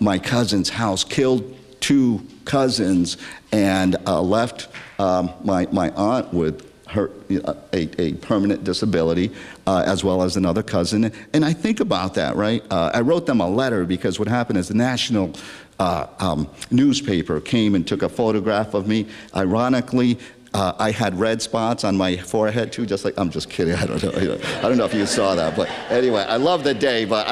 S6: my cousin's house, killed two cousins, and left my aunt with a permanent disability, as well as another cousin. And I think about that, right? I wrote them a letter because what happened is the national newspaper came and took a photograph of me. Ironically, I had red spots on my forehead too, just like, I'm just kidding, I don't know. I don't know if you saw that, but anyway, I love the day, but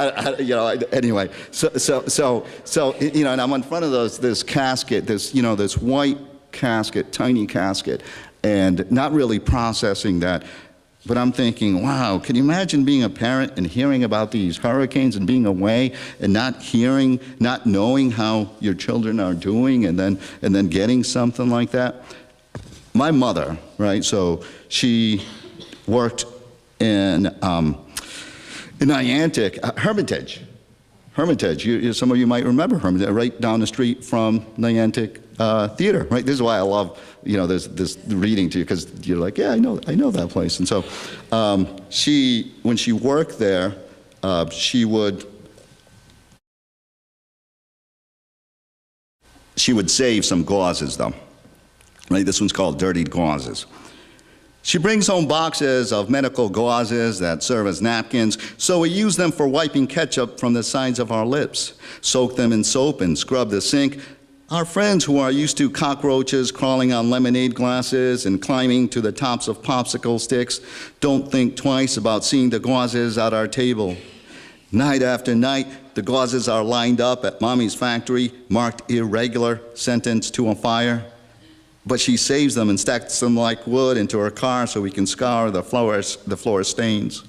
S6: anyway, so you know, and I'm in front of this casket, this white casket, tiny casket, and not really processing that. But I'm thinking, wow, can you imagine being a parent and hearing about these hurricanes and being away and not knowing how your children are doing and then getting something like that? my mother, right, so she worked in Niantic, Hermitage. Some of you might remember Hermitage, right down the street from Niantic Theater, right? This is why I love, this reading to you, because you're like, yeah, I know that place. And so when she worked there, she would save some gauzes, though, right? This one's called dirtied gauzes. She brings home boxes of medical gauzes that serve as napkins, so we use them for wiping ketchup from the sides of our lips, soak them in soap and scrub the sink. Our friends who are used to cockroaches crawling on lemonade glasses and climbing to the tops of popsicle sticks don't think twice about seeing the gauzes at our table. Night after night, the gauzes are lined up at Mommy's factory, marked irregular, sentenced to a fire. But she saves them and stacks them like wood into her car so we can scour the floor stains.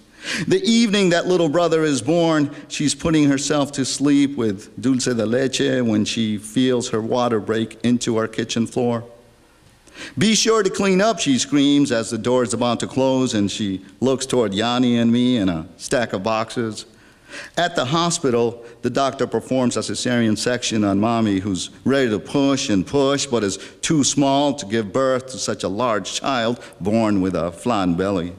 S6: The evening that little brother is born, she's putting herself to sleep with dulce de leche when she feels her water break into our kitchen floor. Be sure to clean up, she screams as the door is about to close, and she looks toward Yanni and me and a stack of boxes. At the hospital, the doctor performs a cesarean section on Mommy, who's ready to push and push, but is too small to give birth to such a large child born with a flan belly.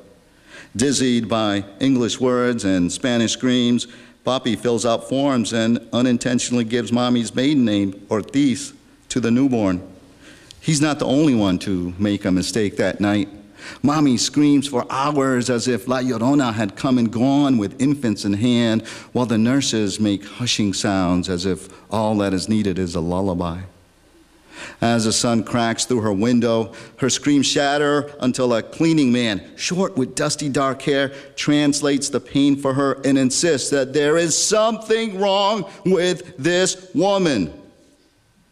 S6: Dizzied by English words and Spanish screams, Papi fills out forms and unintentionally gives Mommy's maiden name, Ortiz, to the newborn. He's not the only one to make a mistake that night. Mommy screams for hours as if La Llorona had come and gone with infants in hand, while the nurses make hushing sounds as if all that is needed is a lullaby. As the sun cracks through her window, her screams shatter until a cleaning man, short with dusty dark hair, translates the pain for her and insists that there is something wrong with this woman.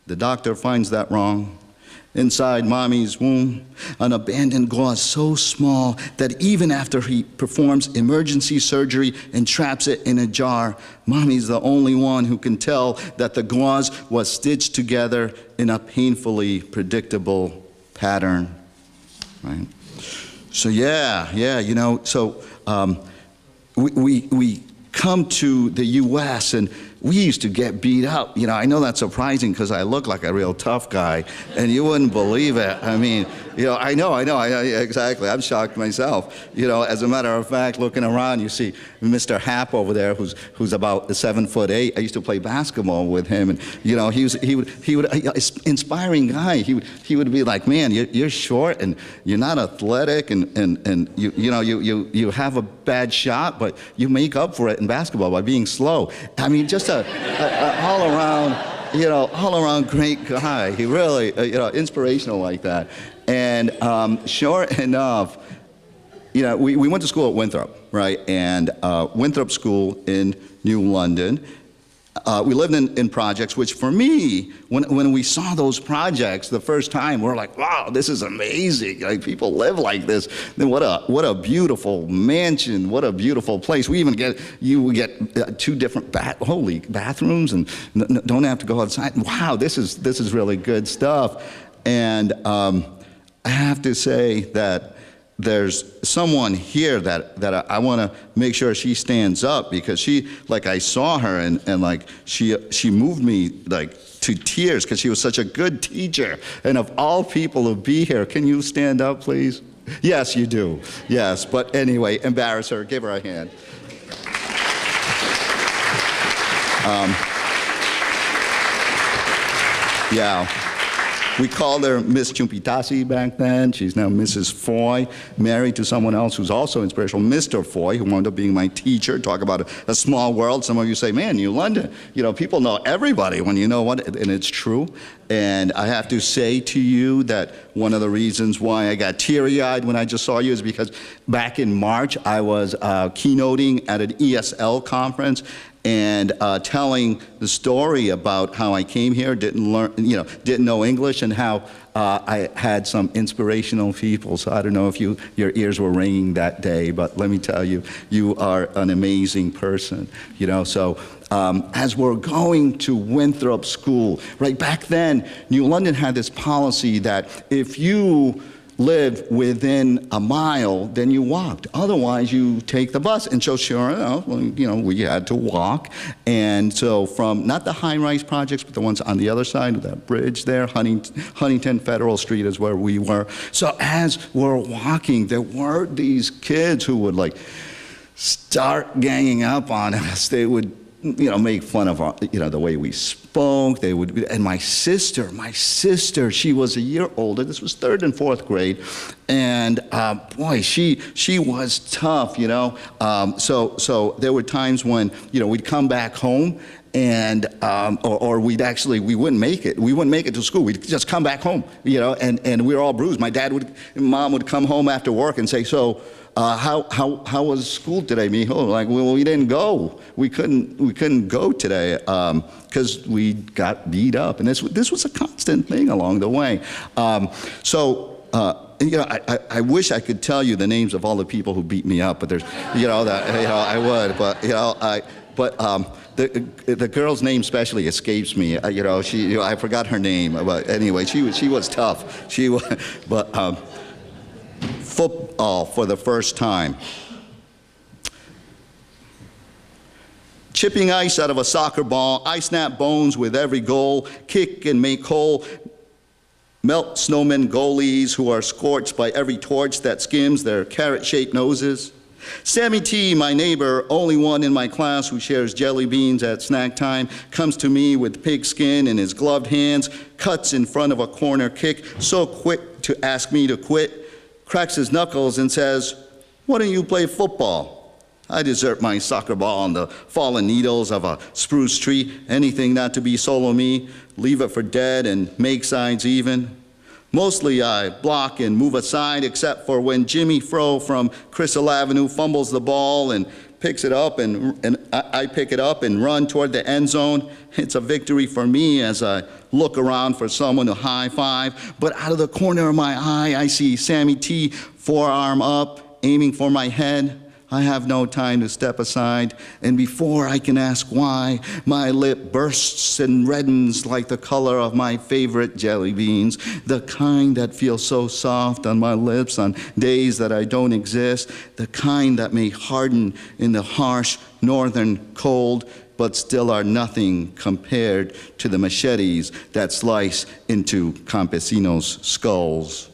S6: The doctor finds that wrong. Inside Mommy's womb, an abandoned gauze so small that even after he performs emergency surgery and traps it in a jar, Mommy's the only one who can tell that the gauze was stitched together in a painfully predictable pattern, right? So we come to the U.S. and we used to get beat up. I know that's surprising because I look like a real tough guy, and you wouldn't believe it. I mean, I know, exactly. I'm shocked myself. As a matter of fact, looking around, you see Mr. Happ over there, who's about 7'8". I used to play basketball with him, and he would inspiring guy. He would be like, man, you're short and you're not athletic, and you have a bad shot, but you make up for it in basketball by being slow. I mean, just a all around great guy. He really, inspirational like that. And sure enough, we went to school at Winthrop, right? And Winthrop School in New London. We lived in projects, which for me, when we saw those projects the first time, we're like, wow, this is amazing. Like, people live like this. Then what a beautiful mansion, what a beautiful place. We even get 2 different bathrooms and don't have to go outside. Wow, this is really good stuff. And I have to say that there's someone here that I want to make sure she stands up, because I saw her and like she moved me like to tears because she was such a good teacher. And of all people to be here, can you stand up, please? Yes, you do. Yes, but anyway, embarrass her. Give her a hand. Yeah. We called her Miss Chumpitasi back then. She's now Mrs. Foy, married to someone else who's also inspirational, Mr. Foy, who wound up being my teacher. Talk about a small world. Some of you say, man, New London, people know everybody when you know what, and it's true. And I have to say to you that one of the reasons why I got teary-eyed when I just saw you is because back in March, I was keynoting at an ESL conference, and telling the story about how I came here, didn't know English, and how I had some inspirational people. So I don't know if your ears were ringing that day, but let me tell you, you are an amazing person. So as we're going to Winthrop School, right back then, New London had this policy that if you lived within a mile, then you walked. Otherwise, you take the bus. And so sure enough, we had to walk. And so from, not the high-rise projects, but the ones on the other side of that bridge there, Huntington Federal Street is where we were. So as we're walking, there were these kids who would like start ganging up on us. They would make fun of our, the way we spoke. They would, and my sister, she was a year older. This was 3rd and 4th grade, and boy, she was tough, So there were times when we'd come back home, and or we wouldn't make it. We wouldn't make it to school. We'd just come back home, and we were all bruised. Mom would come home after work and say, so. How was school today, mijo? Like, well, we didn't go. We couldn't go today because we got beat up, and this was a constant thing along the way. I wish I could tell you the names of all the people who beat me up, but there's, I would, but the girl's name especially escapes me. I forgot her name, but anyway, she was tough. She was, but. Football for the first time. Chipping ice out of a soccer ball, I snap bones with every goal, kick and make whole, melt snowmen goalies who are scorched by every torch that skims their carrot-shaped noses. Sammy T, my neighbor, only one in my class who shares jelly beans at snack time, comes to me with pig skin in his gloved hands, cuts in front of a corner kick, so quick to ask me to quit, cracks his knuckles and says, "Why don't you play football?" I desert my soccer ball on the fallen needles of a spruce tree, anything not to be solo me, leave it for dead and make sides even. Mostly I block and move aside, except for when Jimmy Fro from Crystal Avenue fumbles the ball and picks it up, and I pick it up and run toward the end zone. It's a victory for me as I look around for someone to high five. But out of the corner of my eye, I see Sammy T, forearm up, aiming for my head. I have no time to step aside, and before I can ask why, my lip bursts and reddens like the color of my favorite jelly beans, the kind that feel so soft on my lips on days that I don't exist, the kind that may harden in the harsh northern cold, but still are nothing compared to the machetes that slice into campesinos' skulls.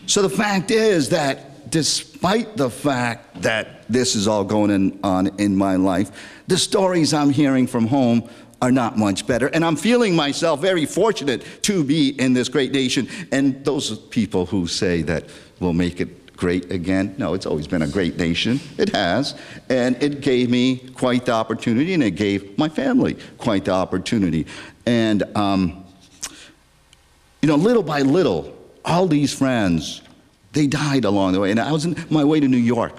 S6: So the fact is that despite the fact that this is all going on in my life, the stories I'm hearing from home are not much better. And I'm feeling myself very fortunate to be in this great nation. And those people who say that we'll make it great again, no, it's always been a great nation. It has. And it gave me quite the opportunity, and it gave my family quite the opportunity. And, little by little, all these friends, they died along the way. And I was on my way to New York,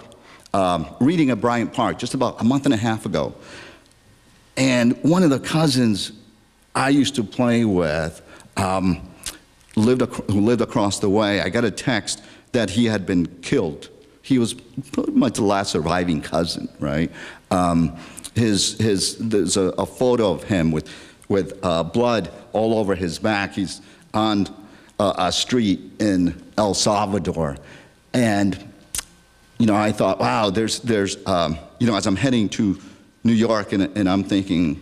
S6: reading at Bryant Park just about a month and a half ago. And one of the cousins I used to play with, who lived across the way, I got a text that he had been killed. He was pretty much the last surviving cousin, right? There's a photo of him with blood all over his back. He's on a street in El Salvador. And, I thought, wow, there's as I'm heading to New York, and I'm thinking,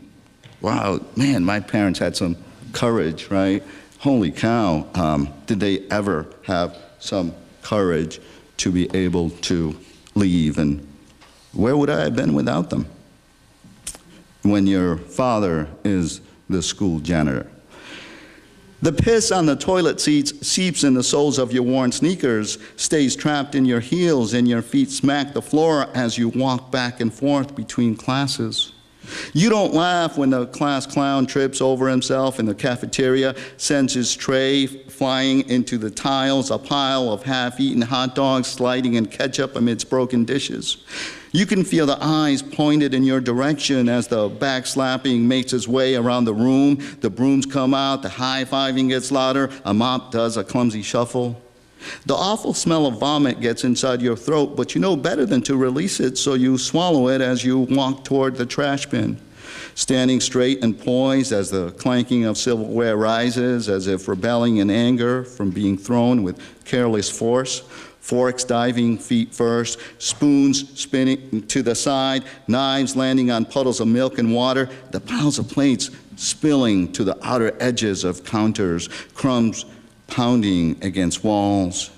S6: wow, man, my parents had some courage, right? Holy cow, did they ever have some courage to be able to leave? And where would I have been without them? When your father is the school janitor. The piss on the toilet seats seeps in the soles of your worn sneakers, stays trapped in your heels, and your feet smack the floor as you walk back and forth between classes. You don't laugh when the class clown trips over himself in the cafeteria, sends his tray flying into the tiles, a pile of half-eaten hot dogs sliding in ketchup amidst broken dishes. You can feel the eyes pointed in your direction as the backslapping makes its way around the room. The brooms come out, the high-fiving gets louder, a mop does a clumsy shuffle. The awful smell of vomit gets inside your throat, but you know better than to release it, so you swallow it as you walk toward the trash bin. standing straight and poised as the clanking of silverware rises, as if rebelling in anger from being thrown with careless force. Forks diving feet first, spoons spinning to the side, knives landing on puddles of milk and water, the piles of plates spilling to the outer edges of counters, crumbs pounding against walls.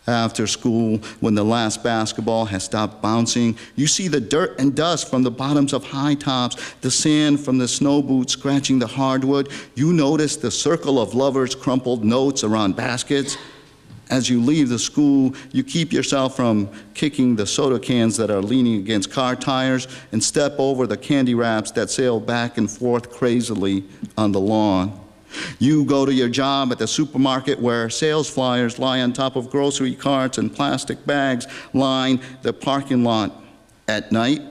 S6: After school, when the last basketball has stopped bouncing, you see the dirt and dust from the bottoms of high tops, the sand from the snow boots scratching the hardwood. You notice the circle of lovers' crumpled notes around baskets. As you leave the school, you keep yourself from kicking the soda cans that are leaning against car tires and step over the candy wraps that sail back and forth crazily on the lawn. You go to your job at the supermarket where sales flyers lie on top of grocery carts and plastic bags line the parking lot. At night,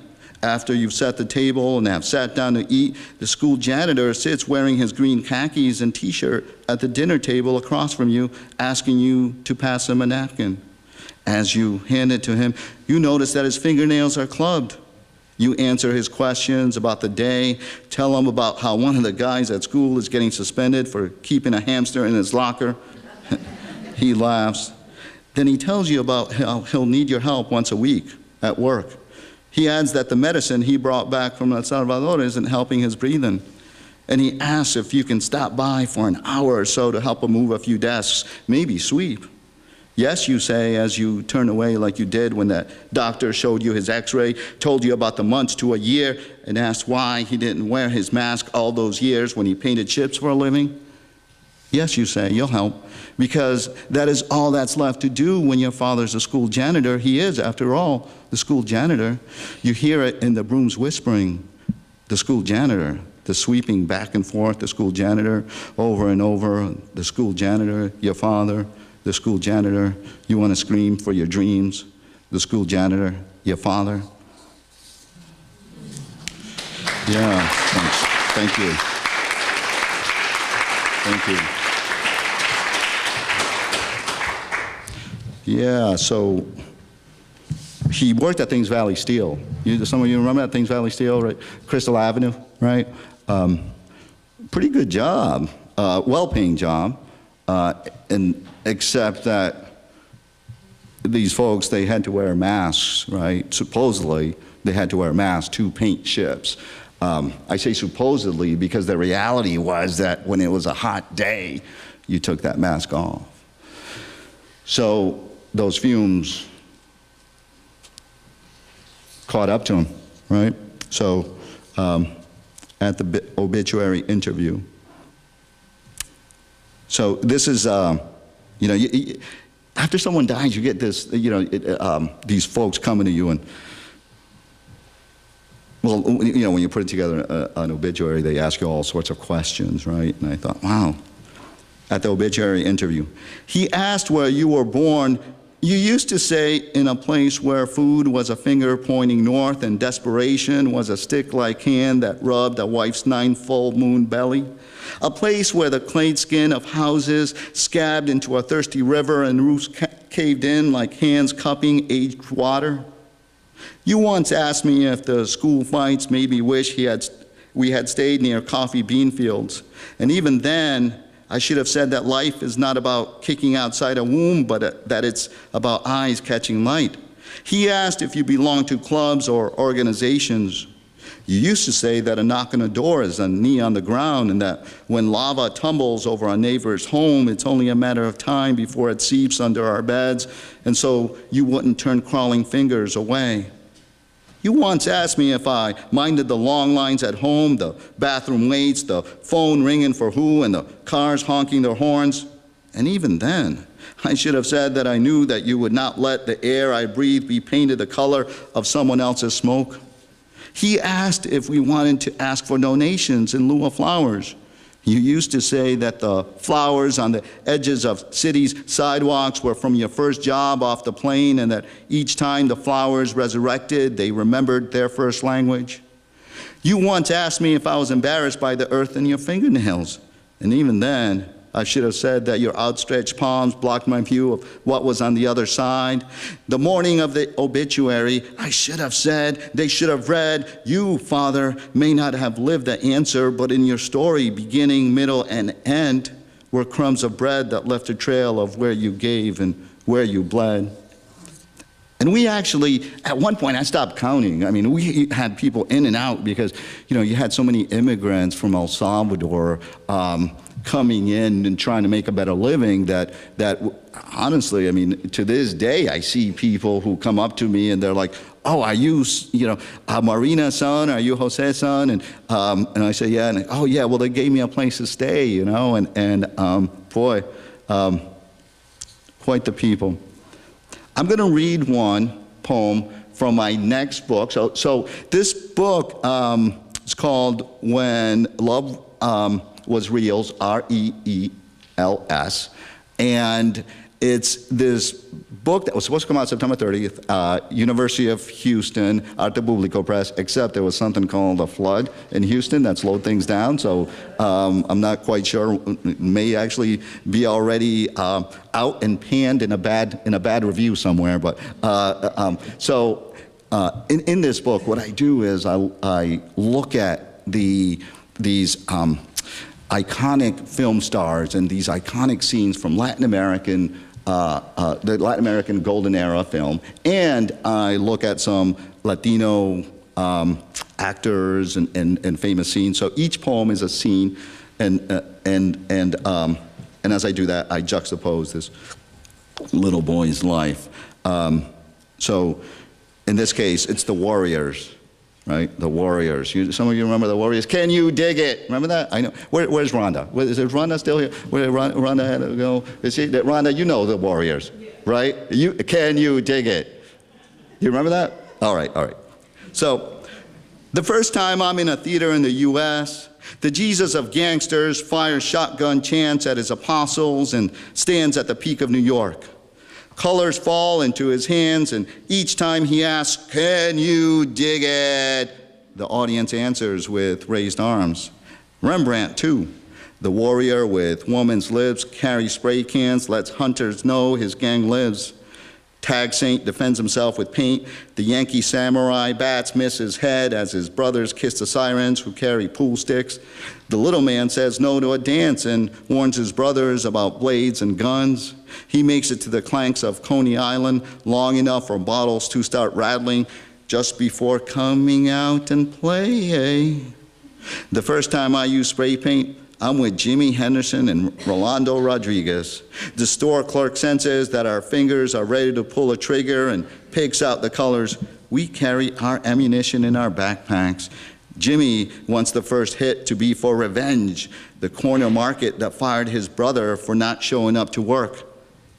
S6: after you've set the table and have sat down to eat, the school janitor sits wearing his green khakis and t-shirt at the dinner table across from you, asking you to pass him a napkin. As you hand it to him, you notice that his fingernails are clubbed. You answer his questions about the day, tell him about how one of the guys at school is getting suspended for keeping a hamster in his locker. He laughs. Then he tells you about how he'll need your help once a week at work. He adds that the medicine he brought back from El Salvador isn't helping his breathing. And he asks if you can stop by for an hour or so to help him move a few desks, maybe sweep. Yes, you say, as you turn away like you did when that doctor showed you his x-ray, told you about the months to a year, and asked why he didn't wear his mask all those years when he painted chips for a living. Yes, you say, you'll help, because that is all that's left to do when your father's a school janitor. He is, after all, the school janitor. You hear it in the brooms whispering, the school janitor, the sweeping back and forth, the school janitor, over and over, the school janitor, your father, the school janitor. You want to scream for your dreams, the school janitor, your father. Yeah, thanks. Thank you. Thank you. Yeah, so he worked at Thames Valley Steel. Some of you remember that Thames Valley Steel, right? Crystal Avenue, right? Pretty good job, well-paying job, and except that these folks, they had to wear masks, right? Supposedly, they had to wear masks to paint ships. I say supposedly because the reality was that when it was a hot day, you took that mask off. So those fumes caught up to him, right? So at the obituary interview. So this is, you know, after someone dies, you get this, you know, these folks coming to you and, well, you know, when you put it together an obituary, they ask you all sorts of questions, right? And I thought, wow. At the obituary interview, he asked where you were born. You used to say in a place where food was a finger pointing north and desperation was a stick-like hand that rubbed a wife's 9 full moon belly. A place where the clayed skin of houses scabbed into a thirsty river and roofs caved in like hands cupping aged water. You once asked me if the school fights made me wish we had stayed near coffee bean fields. And even then, I should have said that life is not about kicking outside a womb, but that it's about eyes catching light. He asked if you belong to clubs or organizations. You used to say that a knock on a door is a knee on the ground, and that when lava tumbles over a neighbor's home, it's only a matter of time before it seeps under our beds, and so you wouldn't turn crawling fingers away. You once asked me if I minded the long lines at home, the bathroom waits, the phone ringing for who, and the cars honking their horns. And even then, I should have said that I knew that you would not let the air I breathe be painted the color of someone else's smoke. He asked if we wanted to ask for donations in lieu of flowers. You used to say that the flowers on the edges of cities' sidewalks were from your first job off the plane, and that each time the flowers resurrected, they remembered their first language. You once asked me if I was embarrassed by the earth in your fingernails, and even then, I should have said that your outstretched palms blocked my view of what was on the other side. The morning of the obituary, I should have said, they should have read, you, Father, may not have lived the answer, but in your story, beginning, middle, and end, were crumbs of bread that left a trail of where you gave and where you bled. And we actually, at one point, I stopped counting. I mean, we had people in and out because, you know, you had so many immigrants from El Salvador coming in and trying to make a better living that honestly, I mean, to this day, I see people who come up to me and they're like, oh, are you, Marina's son? Are you Jose's son? And I say, yeah. And oh, yeah, well, they gave me a place to stay, you know, boy, quite the people. I'm going to read one poem from my next book. So this book is called When Love Was Reals, R-E-E-L-S. And it's this book that was supposed to come out September 30th, University of Houston, Arte Publico Press, except there was something called a flood in Houston that slowed things down. So I'm not quite sure. It may actually be already out and panned in a bad review somewhere. But in this book, what I do is I look at these iconic film stars and these iconic scenes from the Latin American golden era film, and I look at some Latino actors and famous scenes. So each poem is a scene, and as I do that, I juxtapose this little boy's life. So in this case, it's the Warriors. Right, the Warriors. Some of you remember the Warriors. Can you dig it? Remember that? I know. Where's Rhonda? Is Rhonda still here? Where Rhonda had to go? Rhonda, you know the Warriors, right? Can you dig it? You remember that? All right. So, the first time I'm in a theater in the U.S., the Jesus of gangsters fires shotgun chants at his apostles and stands at the peak of New York. Colors fall into his hands, and each time he asks, can you dig it? The audience answers with raised arms. Rembrandt, too. The warrior with woman's lips carries spray cans, lets hunters know his gang lives. Tag Saint defends himself with paint. The Yankee samurai bats miss his head as his brothers kiss the sirens who carry pool sticks. The little man says no to a dance and warns his brothers about blades and guns. He makes it to the clanks of Coney Island long enough for bottles to start rattling just before coming out and play. The first time I used spray paint, I'm with Jimmy Henderson and Rolando Rodriguez. The store clerk senses that our fingers are ready to pull a trigger and picks out the colors. We carry our ammunition in our backpacks. Jimmy wants the first hit to be for revenge, the corner market that fired his brother for not showing up to work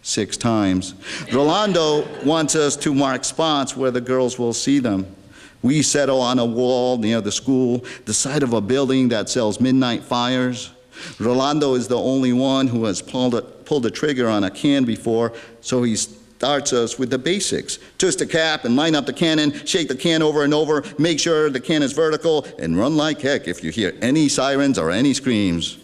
S6: 6 times. Rolando wants us to mark spots where the girls will see them. We settle on a wall near the school, the side of a building that sells midnight fires. Rolando is the only one who has pulled a trigger on a can before, so he starts us with the basics. Twist the cap and line up the cannon, shake the can over and over, make sure the can is vertical, and run like heck if you hear any sirens or any screams.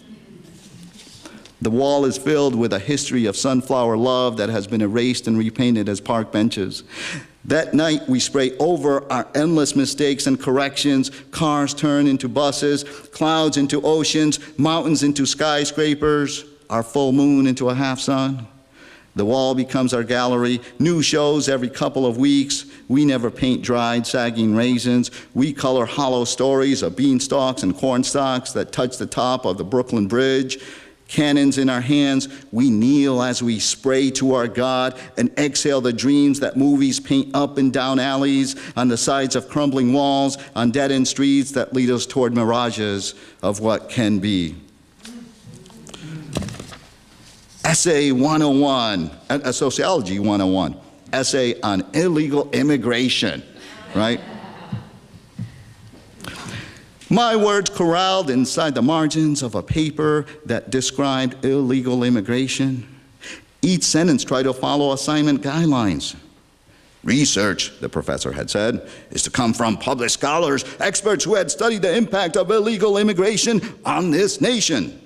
S6: The wall is filled with a history of sunflower love that has been erased and repainted as park benches. That night, we spray over our endless mistakes and corrections. Cars turn into buses, clouds into oceans, mountains into skyscrapers, our full moon into a half sun. The wall becomes our gallery, new shows every couple of weeks. We never paint dried, sagging raisins. We color hollow stories of beanstalks and corn stalks that touch the top of the Brooklyn Bridge. Cannons in our hands, we kneel as we spray to our God and exhale the dreams that movies paint up and down alleys, on the sides of crumbling walls, on dead-end streets that lead us toward mirages of what can be. Essay 101, Sociology 101, essay on illegal immigration, right? My words corralled inside the margins of a paper that described illegal immigration. Each sentence tried to follow assignment guidelines. Research, the professor had said, is to come from published scholars, experts who had studied the impact of illegal immigration on this nation.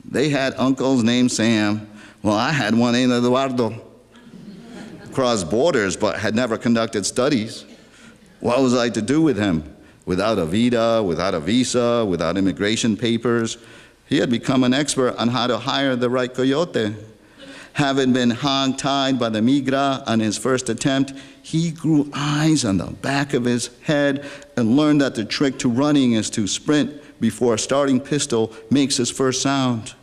S6: They had uncles named Sam. Well, I had one named Eduardo. Crossed borders, but had never conducted studies. What was I to do with him? Without a visa, without immigration papers, he had become an expert on how to hire the right coyote. Having been hog-tied by the migra on his first attempt, he grew eyes on the back of his head and learned that the trick to running is to sprint before a starting pistol makes his first sound.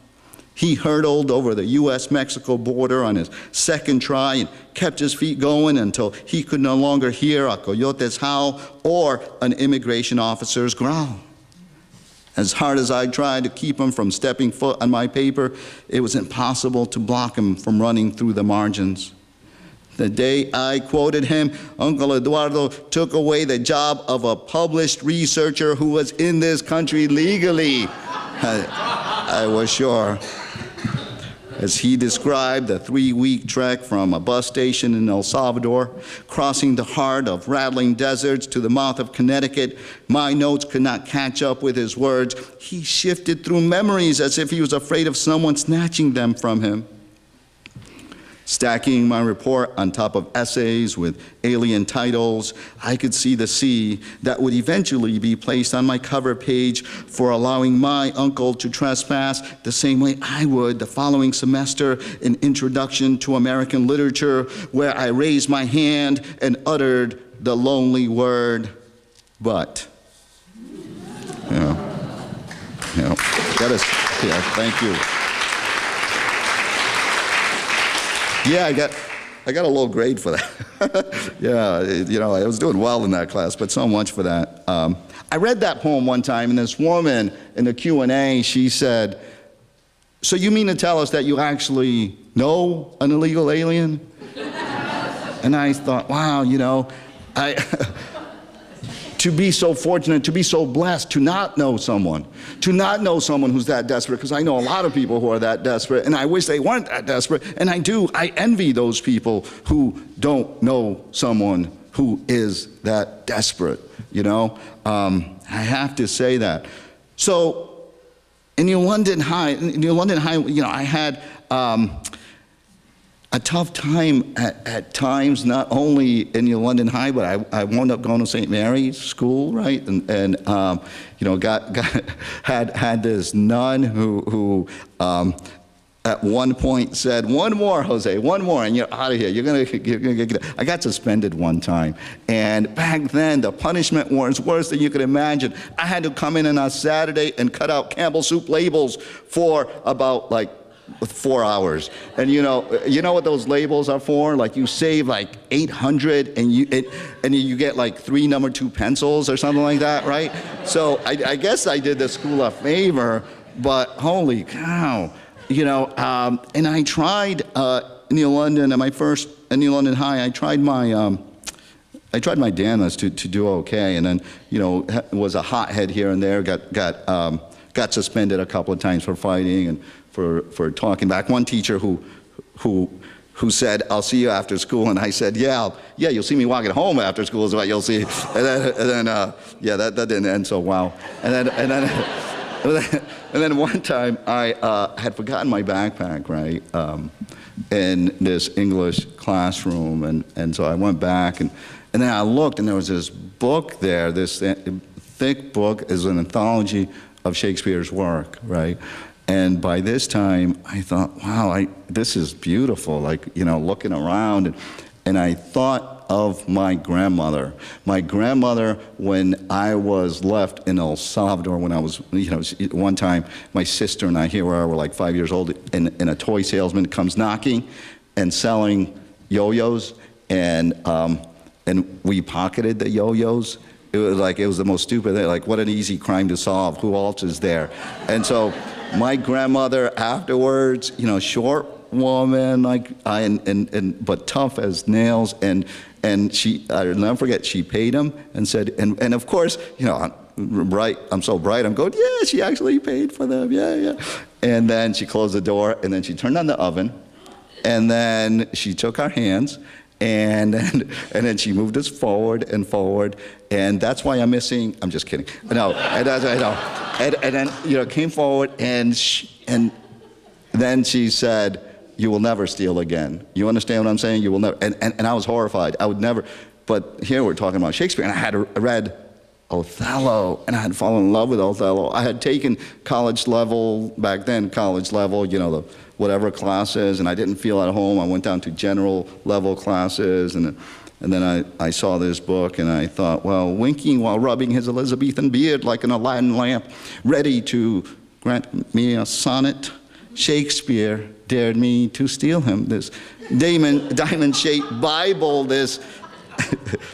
S6: He hurtled over the U.S.-Mexico border on his second try and kept his feet going until he could no longer hear a coyote's howl or an immigration officer's growl. As hard as I tried to keep him from stepping foot on my paper, it was impossible to block him from running through the margins. The day I quoted him, Uncle Eduardo took away the job of a published researcher who was in this country legally. I was sure. As he described the 3-week trek from a bus station in El Salvador, crossing the heart of rattling deserts to the mouth of Connecticut, my notes could not catch up with his words. He shifted through memories as if he was afraid of someone snatching them from him. Stacking my report on top of essays with alien titles, I could see the sea that would eventually be placed on my cover page for allowing my uncle to trespass the same way I would the following semester in Introduction to American Literature, where I raised my hand and uttered the lonely word, but. Thank you. Yeah, I got a low grade for that. Yeah, I was doing well in that class, but so much for that. I read that poem one time, and this woman in the Q&A, she said, "So you mean to tell us that you actually know an illegal alien?" And I thought, wow, to be so fortunate, to be so blessed, to not know someone who's that desperate, because I know a lot of people who are that desperate, and I wish they weren't that desperate, and I envy those people who don't know someone who is that desperate, I have to say that. So, in New London High, I had a tough time at times, not only in New London High, but I wound up going to St. Mary's School, right? And had this nun who at one point said, "One more, Jose, one more, and you're out of here. You're gonna get." I got suspended one time, and back then the punishment was worse than you could imagine. I had to come in on a Saturday and cut out Campbell soup labels for about 4 hours. And you know what those labels are for? Like, you save like 800 and you get like 3 number 2 pencils or something like that, right? So I guess I did the school a favor, but holy cow, and I tried in New London, at my first in New London High, I tried my damnedest to do okay, and then was a hothead here and there, got suspended a couple of times for fighting and for talking back. One teacher who said, "I'll see you after school," and I said, "Yeah, you'll see me walking home after school is what you'll see." And then that didn't end so well. And then one time I had forgotten my backpack, right, in this English classroom, and so I went back and then I looked, and there was this book there, this thick book, is an anthology of Shakespeare's work, right? And by this time, I thought, wow, this is beautiful, looking around. And I thought of my grandmother. My grandmother, when I was left in El Salvador, when I was, one time, my sister and I, here we are, we're like 5 years old, and a toy salesman comes knocking and selling yo-yos, and we pocketed the yo-yos. It was the most stupid thing, what an easy crime to solve, who else is there? And so, my grandmother afterwards, short woman, but tough as nails, and she, I'll never forget, she paid him and said, and of course, I'm so bright, I'm going, yeah, she actually paid for them, yeah. And then she closed the door, and then she turned on the oven, and then she took our hands, and then she moved us forward and forward, and that's why I'm missing. I'm just kidding. No, and then came forward, and then she said, "You will never steal again." You understand what I'm saying? You will never. And I was horrified. I would never. But here we're talking about Shakespeare, and I had read Othello, and I had fallen in love with Othello. I had taken college level, back then college level, you know, the whatever classes, and I didn't feel at home. I went down to general level classes, and then I saw this book, and I thought, well, winking while rubbing his Elizabethan beard like an Aladdin lamp, ready to grant me a sonnet, Shakespeare dared me to steal him. This diamond-shaped Bible, this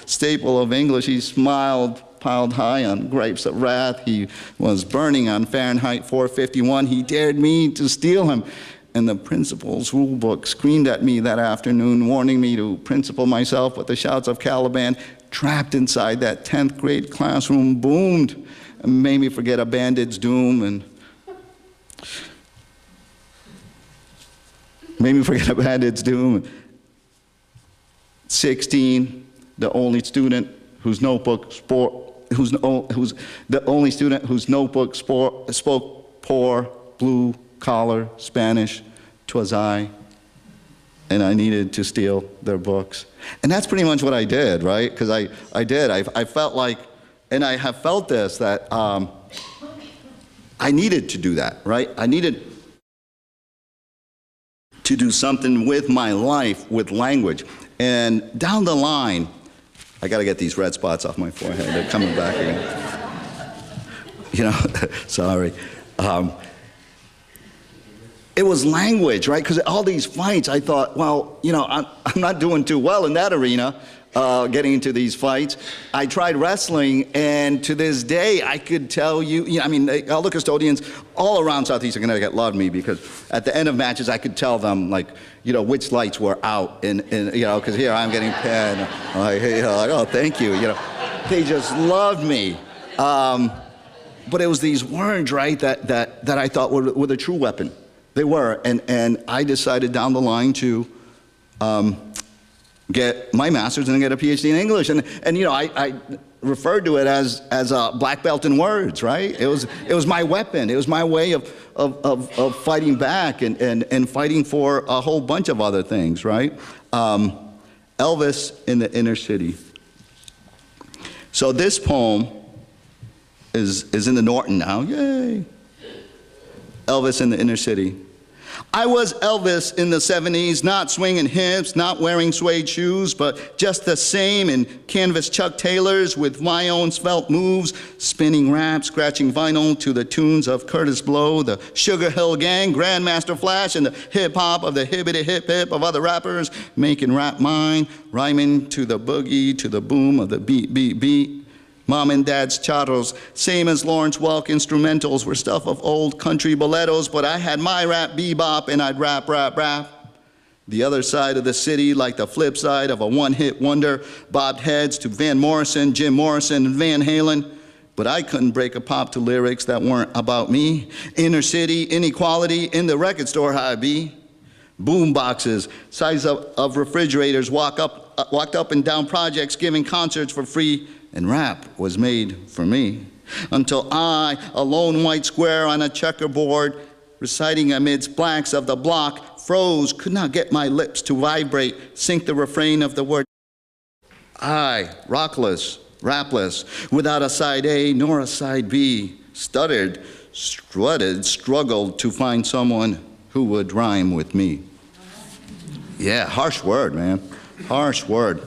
S6: staple of English. He smiled, piled high on grapes of wrath. He was burning on Fahrenheit 451. He dared me to steal him. And the principal's rule book screamed at me that afternoon, warning me to principal myself, but the shouts of Caliban trapped inside that 10th grade classroom boomed and made me forget a bandit's doom and made me forget a bandit's doom. 16, the only student whose notebook spoke poor blue collar Spanish. 'Twas I, and I needed to steal their books. And that's pretty much what I did, right? Because I felt like, and I have felt this, that I needed to do that, right? I needed to do something with my life, with language. And down the line, I got to get these red spots off my forehead. They're coming back again. You know, sorry. It was language, right? Because all these fights, I thought, well, you know, I'm not doing too well in that arena, getting into these fights. I tried wrestling, and to this day, I could tell you, I mean, all the custodians all around Southeastern Connecticut loved me because at the end of matches, I could tell them, like, you know, which lights were out, and you know, because here I'm getting pinned, like, you know, like, oh, thank you, you know. They just loved me. But it was these words, right, that I thought were the true weapon. They were, and I decided down the line to get my master's and get a PhD in English, and you know, I referred to it as a black belt in words, right? It was my weapon. It was my way of fighting back and fighting for a whole bunch of other things, right? Elvis in the Inner City. So this poem is in the Norton now. Yay! Elvis in the Inner City. I was Elvis in the 70s, not swinging hips, not wearing suede shoes, but just the same in canvas Chuck Taylors with my own svelte moves, spinning rap, scratching vinyl to the tunes of Curtis Blow, the Sugar Hill Gang, Grandmaster Flash, and the hip-hop of the hibbity-hip-hip of other rappers, making rap mine, rhyming to the boogie, to the boom of the beat, beat, beat. Mom and Dad's charros, same as Lawrence Welk instrumentals, were stuff of old country boleros, but I had my rap bebop and I'd rap, rap, rap. The other side of the city, like the flip side of a one-hit wonder, bobbed heads to Van Morrison, Jim Morrison, and Van Halen. But I couldn't break a pop to lyrics that weren't about me. Inner city, inequality, in the record store how I be. Boom boxes, size of refrigerators, walked up and down projects, giving concerts for free. And rap was made for me. Until I, a lone white square on a checkerboard, reciting amidst blacks of the block, froze, could not get my lips to vibrate, sync the refrain of the word. I, rockless, rapless, without a side A nor a side B, stuttered, strutted, struggled to find someone who would rhyme with me. Yeah, harsh word, man, harsh word.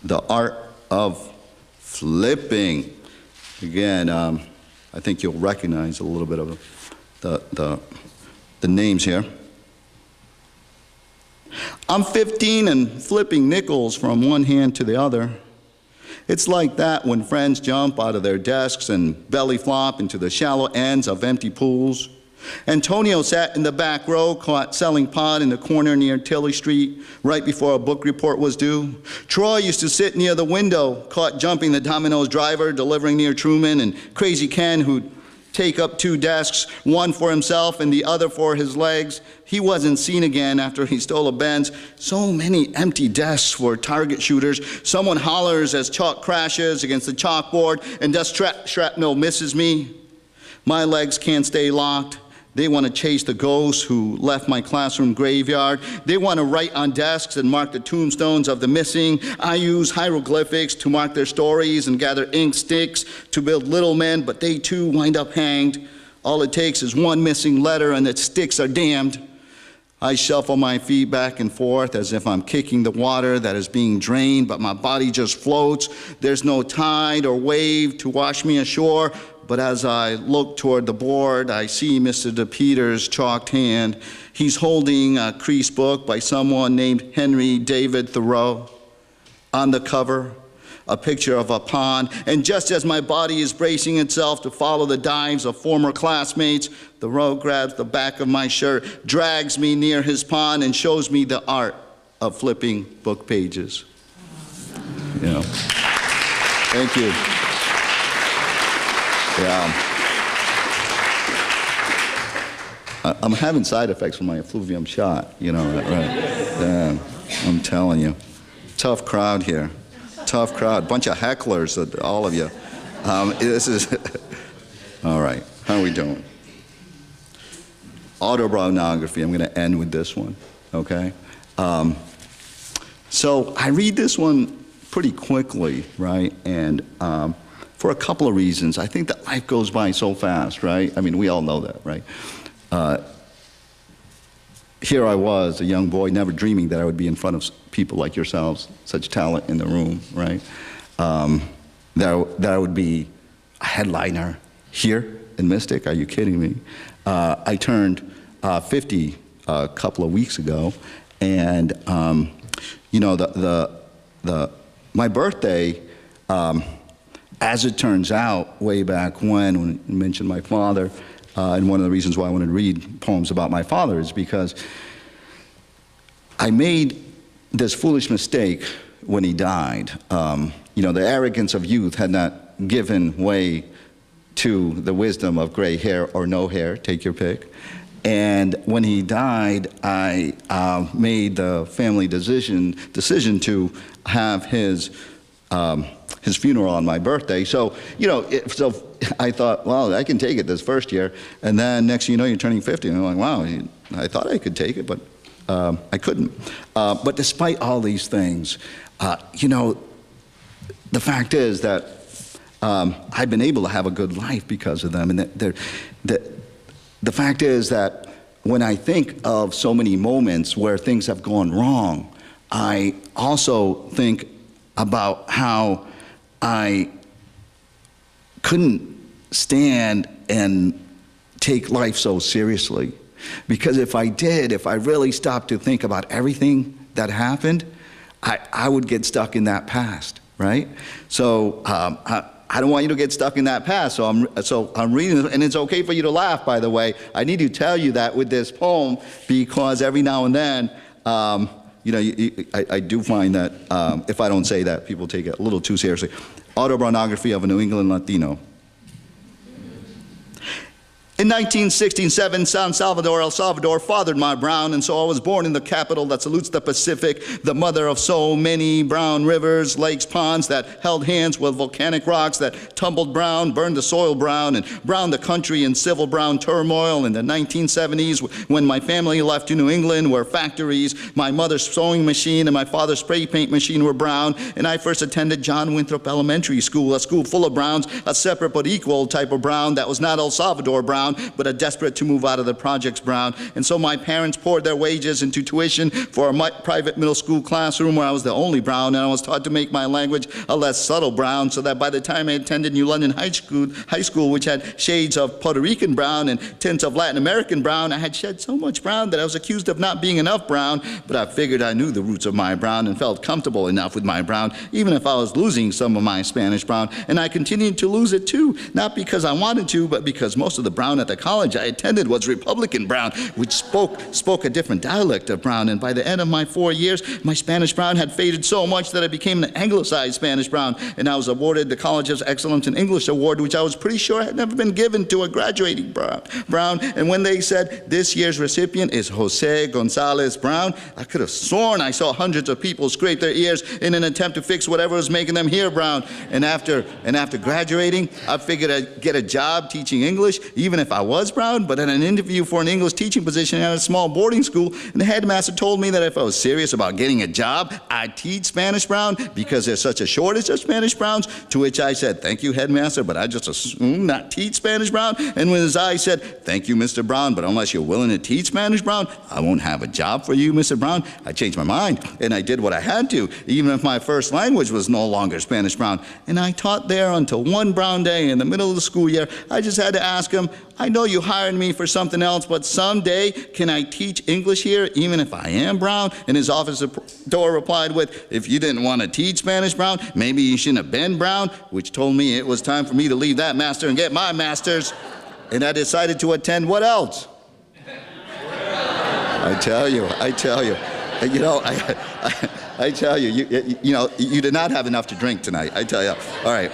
S6: The art of flipping. Again, I think you'll recognize a little bit of the names here. I'm 15 and flipping nickels from one hand to the other. It's like that when friends jump out of their desks and belly flop into the shallow ends of empty pools. Antonio sat in the back row, caught selling pot in the corner near Tilly Street, right before a book report was due. Troy used to sit near the window, caught jumping the Domino's driver, delivering near Truman, and Crazy Ken, who'd take up 2 desks, one for himself and the other for his legs. He wasn't seen again after he stole a Benz. So many empty desks for target shooters. Someone hollers as chalk crashes against the chalkboard and dust shrapnel misses me. My legs can't stay locked. They want to chase the ghosts who left my classroom graveyard. They want to write on desks and mark the tombstones of the missing. I use hieroglyphics to mark their stories and gather ink sticks to build little men, but they too wind up hanged. All it takes is one missing letter and the sticks are damned. I shuffle my feet back and forth as if I'm kicking the water that is being drained, but my body just floats. There's no tide or wave to wash me ashore. But as I look toward the board, I see Mr. DePeter's chalked hand. He's holding a creased book by someone named Henry David Thoreau. On the cover, a picture of a pond. And just as my body is bracing itself to follow the dives of former classmates, Thoreau grabs the back of my shirt, drags me near his pond, and shows me the art of flipping book pages. Yeah. Thank you. Yeah. I'm having side effects from my effluvium shot, you know, right? Yeah, I'm telling you. Tough crowd here. Tough crowd. Bunch of hecklers, all of you. This is, all right, how are we doing? Autobiography, I'm going to end with this one, okay? So I read this one pretty quickly, right? And for a couple of reasons. I think that life goes by so fast, right? I mean, we all know that, right? Here I was, a young boy, never dreaming that I would be in front of people like yourselves, such talent in the room, right? That I would be a headliner here in Mystic. Are you kidding me? I turned 50 a couple of weeks ago, and you know, my birthday, as it turns out, way back when you mentioned my father, and one of the reasons why I wanted to read poems about my father is because I made this foolish mistake when he died. You know, the arrogance of youth had not given way to the wisdom of gray hair or no hair, take your pick. And when he died, I made the family decision to have his funeral on my birthday. So, you know, so I thought, well, I can take it this first year. And then next thing you know, you're turning 50. And I'm like, wow, I thought I could take it, but I couldn't. But despite all these things, you know, the fact is that I've been able to have a good life because of them. And the fact is that when I think of so many moments where things have gone wrong, I also think about how I couldn't stand and take life so seriously. Because if I did, if I really stopped to think about everything that happened, I would get stuck in that past, right? So I don't want you to get stuck in that past, so I'm reading this, and it's okay for you to laugh, by the way. I need to tell you that with this poem, because every now and then, you know, I do find that if I don't say that, people take it a little too seriously. Autobiography of a New England Latino. In 1967, San Salvador, El Salvador fathered my brown, and so I was born in the capital that salutes the Pacific, the mother of so many brown rivers, lakes, ponds that held hands with volcanic rocks that tumbled brown, burned the soil brown, and browned the country in civil brown turmoil. In the 1970s, when my family left to New England, where factories, my mother's sewing machine and my father's spray paint machine were brown, and I first attended John Winthrop Elementary School, a school full of browns, a separate but equal type of brown that was not El Salvador brown, but a desperate to move out of the projects brown. And so my parents poured their wages into tuition for a private middle school classroom where I was the only brown, and I was taught to make my language a less subtle brown, so that by the time I attended New London High School, which had shades of Puerto Rican brown and tints of Latin American brown, I had shed so much brown that I was accused of not being enough brown, but I figured I knew the roots of my brown and felt comfortable enough with my brown, even if I was losing some of my Spanish brown. And I continued to lose it too, not because I wanted to, but because most of the brown Brown at the college I attended was Republican Brown, which spoke a different dialect of Brown. And by the end of my 4 years, my Spanish Brown had faded so much that I became an anglicized Spanish Brown, and I was awarded the College's Excellence in English Award, which I was pretty sure had never been given to a graduating Brown. And when they said this year's recipient is Jose Gonzalez Brown, I could have sworn I saw hundreds of people scrape their ears in an attempt to fix whatever was making them hear Brown. And after graduating, I figured I'd get a job teaching English, even if I was Brown. But at an interview for an English teaching position at a small boarding school, and the headmaster told me that if I was serious about getting a job, I'd teach Spanish Brown because there's such a shortage of Spanish Browns, to which I said, "Thank you, headmaster, but I just assume not teach Spanish Brown." And when his eyes said, "Thank you, Mr. Brown, but unless you're willing to teach Spanish Brown, I won't have a job for you, Mr. Brown," I changed my mind, and I did what I had to, even if my first language was no longer Spanish Brown. And I taught there until one brown day in the middle of the school year. I just had to ask him, "I know you hired me for something else, but someday can I teach English here even if I am Brown?" And his office door replied with, "If you didn't want to teach Spanish Brown, maybe you shouldn't have been Brown," which told me it was time for me to leave that master and get my master's. And I decided to attend what else? I tell you, you know, I tell you, you did not have enough to drink tonight, I tell you. All right.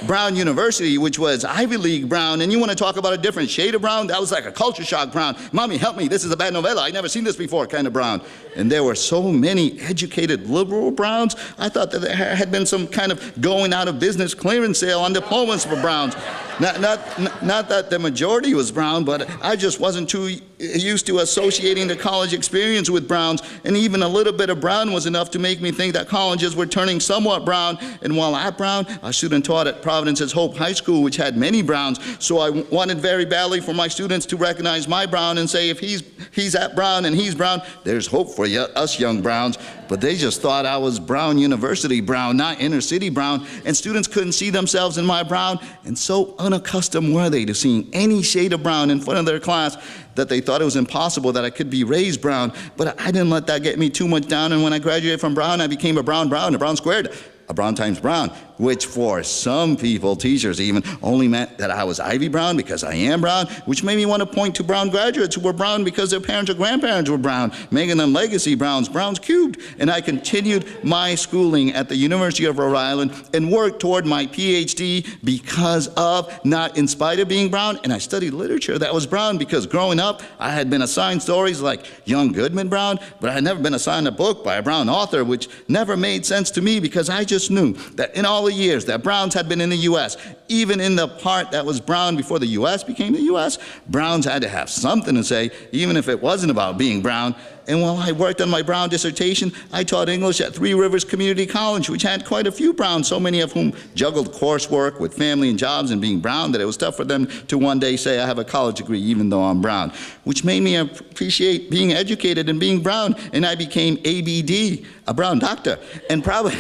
S6: Brown University, which was Ivy League Brown, and you want to talk about a different shade of brown? That was like a culture shock Brown. "Mommy, help me, this is a bad novella, I've never seen this before," kind of Brown. And there were so many educated liberal Browns, I thought that there had been some kind of going out of business clearance sale on diplomas for Browns. Not that the majority was Brown, but I just wasn't too used to associating the college experience with Browns, and even a little bit of Brown was enough to make me think that colleges were turning somewhat Brown. And while at Brown, a student taught at Providence's Hope High School, which had many Browns, so I wanted very badly for my students to recognize my Brown and say, if he's at Brown and he's Brown, there's hope for us young Browns. But they just thought I was Brown University Brown, not inner city Brown, and students couldn't see themselves in my Brown, and so unaccustomed were they to seeing any shade of brown in front of their class that they thought it was impossible that I could be raised Brown. But I didn't let that get me too much down, and when I graduated from Brown, I became a Brown, a Brown squared, a Brown times Brown, which for some people, teachers even, only meant that I was Ivy Brown because I am Brown, which made me want to point to Brown graduates who were Brown because their parents or grandparents were Brown, making them legacy Browns, Browns cubed. And I continued my schooling at the University of Rhode Island and worked toward my PhD because of, not in spite of being Brown, and I studied literature that was Brown because growing up, I had been assigned stories like Young Goodman Brown, but I had never been assigned a book by a Brown author, which never made sense to me because I just knew that in all the years that Browns had been in the U.S., even in the part that was Brown before the U.S. became the U.S., Browns had to have something to say, even if it wasn't about being Brown. And while I worked on my Brown dissertation, I taught English at Three Rivers Community College, which had quite a few Browns, so many of whom juggled coursework with family and jobs and being Brown that it was tough for them to one day say, "I have a college degree even though I'm Brown," which made me appreciate being educated and being Brown, and I became ABD, a Brown doctor, and probably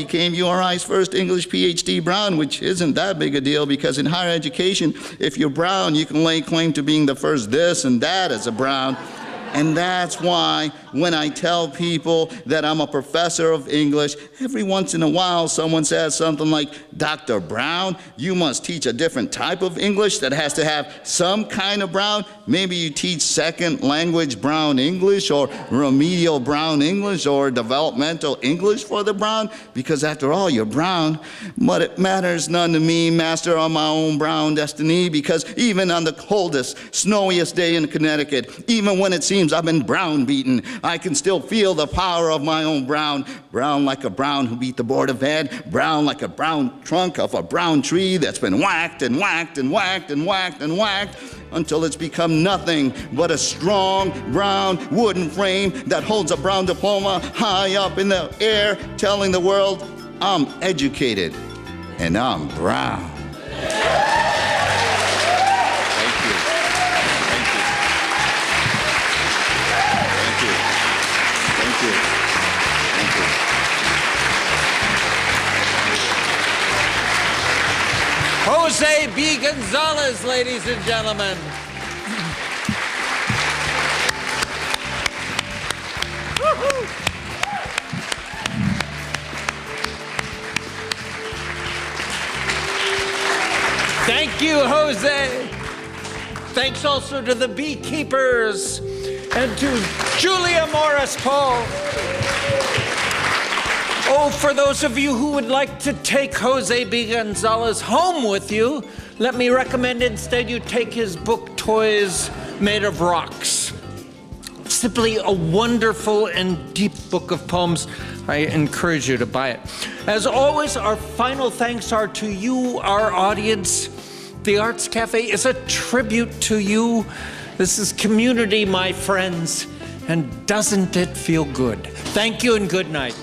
S6: became URI's first English PhD Brown, which isn't that big a deal because in higher education, if you're Brown, you can lay claim to being the first this and that as a Brown. And that's why when I tell people that I'm a professor of English, every once in a while someone says something like, "Dr. Brown, you must teach a different type of English that has to have some kind of Brown. Maybe you teach second language Brown English or remedial Brown English or developmental English for the Brown, because after all, you're Brown." But it matters none to me, master on my own Brown destiny, because even on the coldest, snowiest day in Connecticut, even when it seems I've been Brown beaten, I can still feel the power of my own Brown. Brown like a Brown who beat the Board of Ed, Brown like a Brown trunk of a Brown tree that's been whacked and whacked and whacked and whacked and whacked until it's become nothing but a strong Brown wooden frame that holds a Brown diploma high up in the air, telling the world, I'm educated and I'm Brown.
S7: Jose B. Gonzalez, ladies and gentlemen. Thank you, Jose. Thanks also to the beekeepers and to Julia Morris Paul. Oh, for those of you who would like to take Jose B. Gonzalez home with you, let me recommend instead you take his book, Toys Made of Rocks. Simply a wonderful and deep book of poems. I encourage you to buy it. As always, our final thanks are to you, our audience. The Arts Cafe is a tribute to you. This is community, my friends, and doesn't it feel good? Thank you and good night.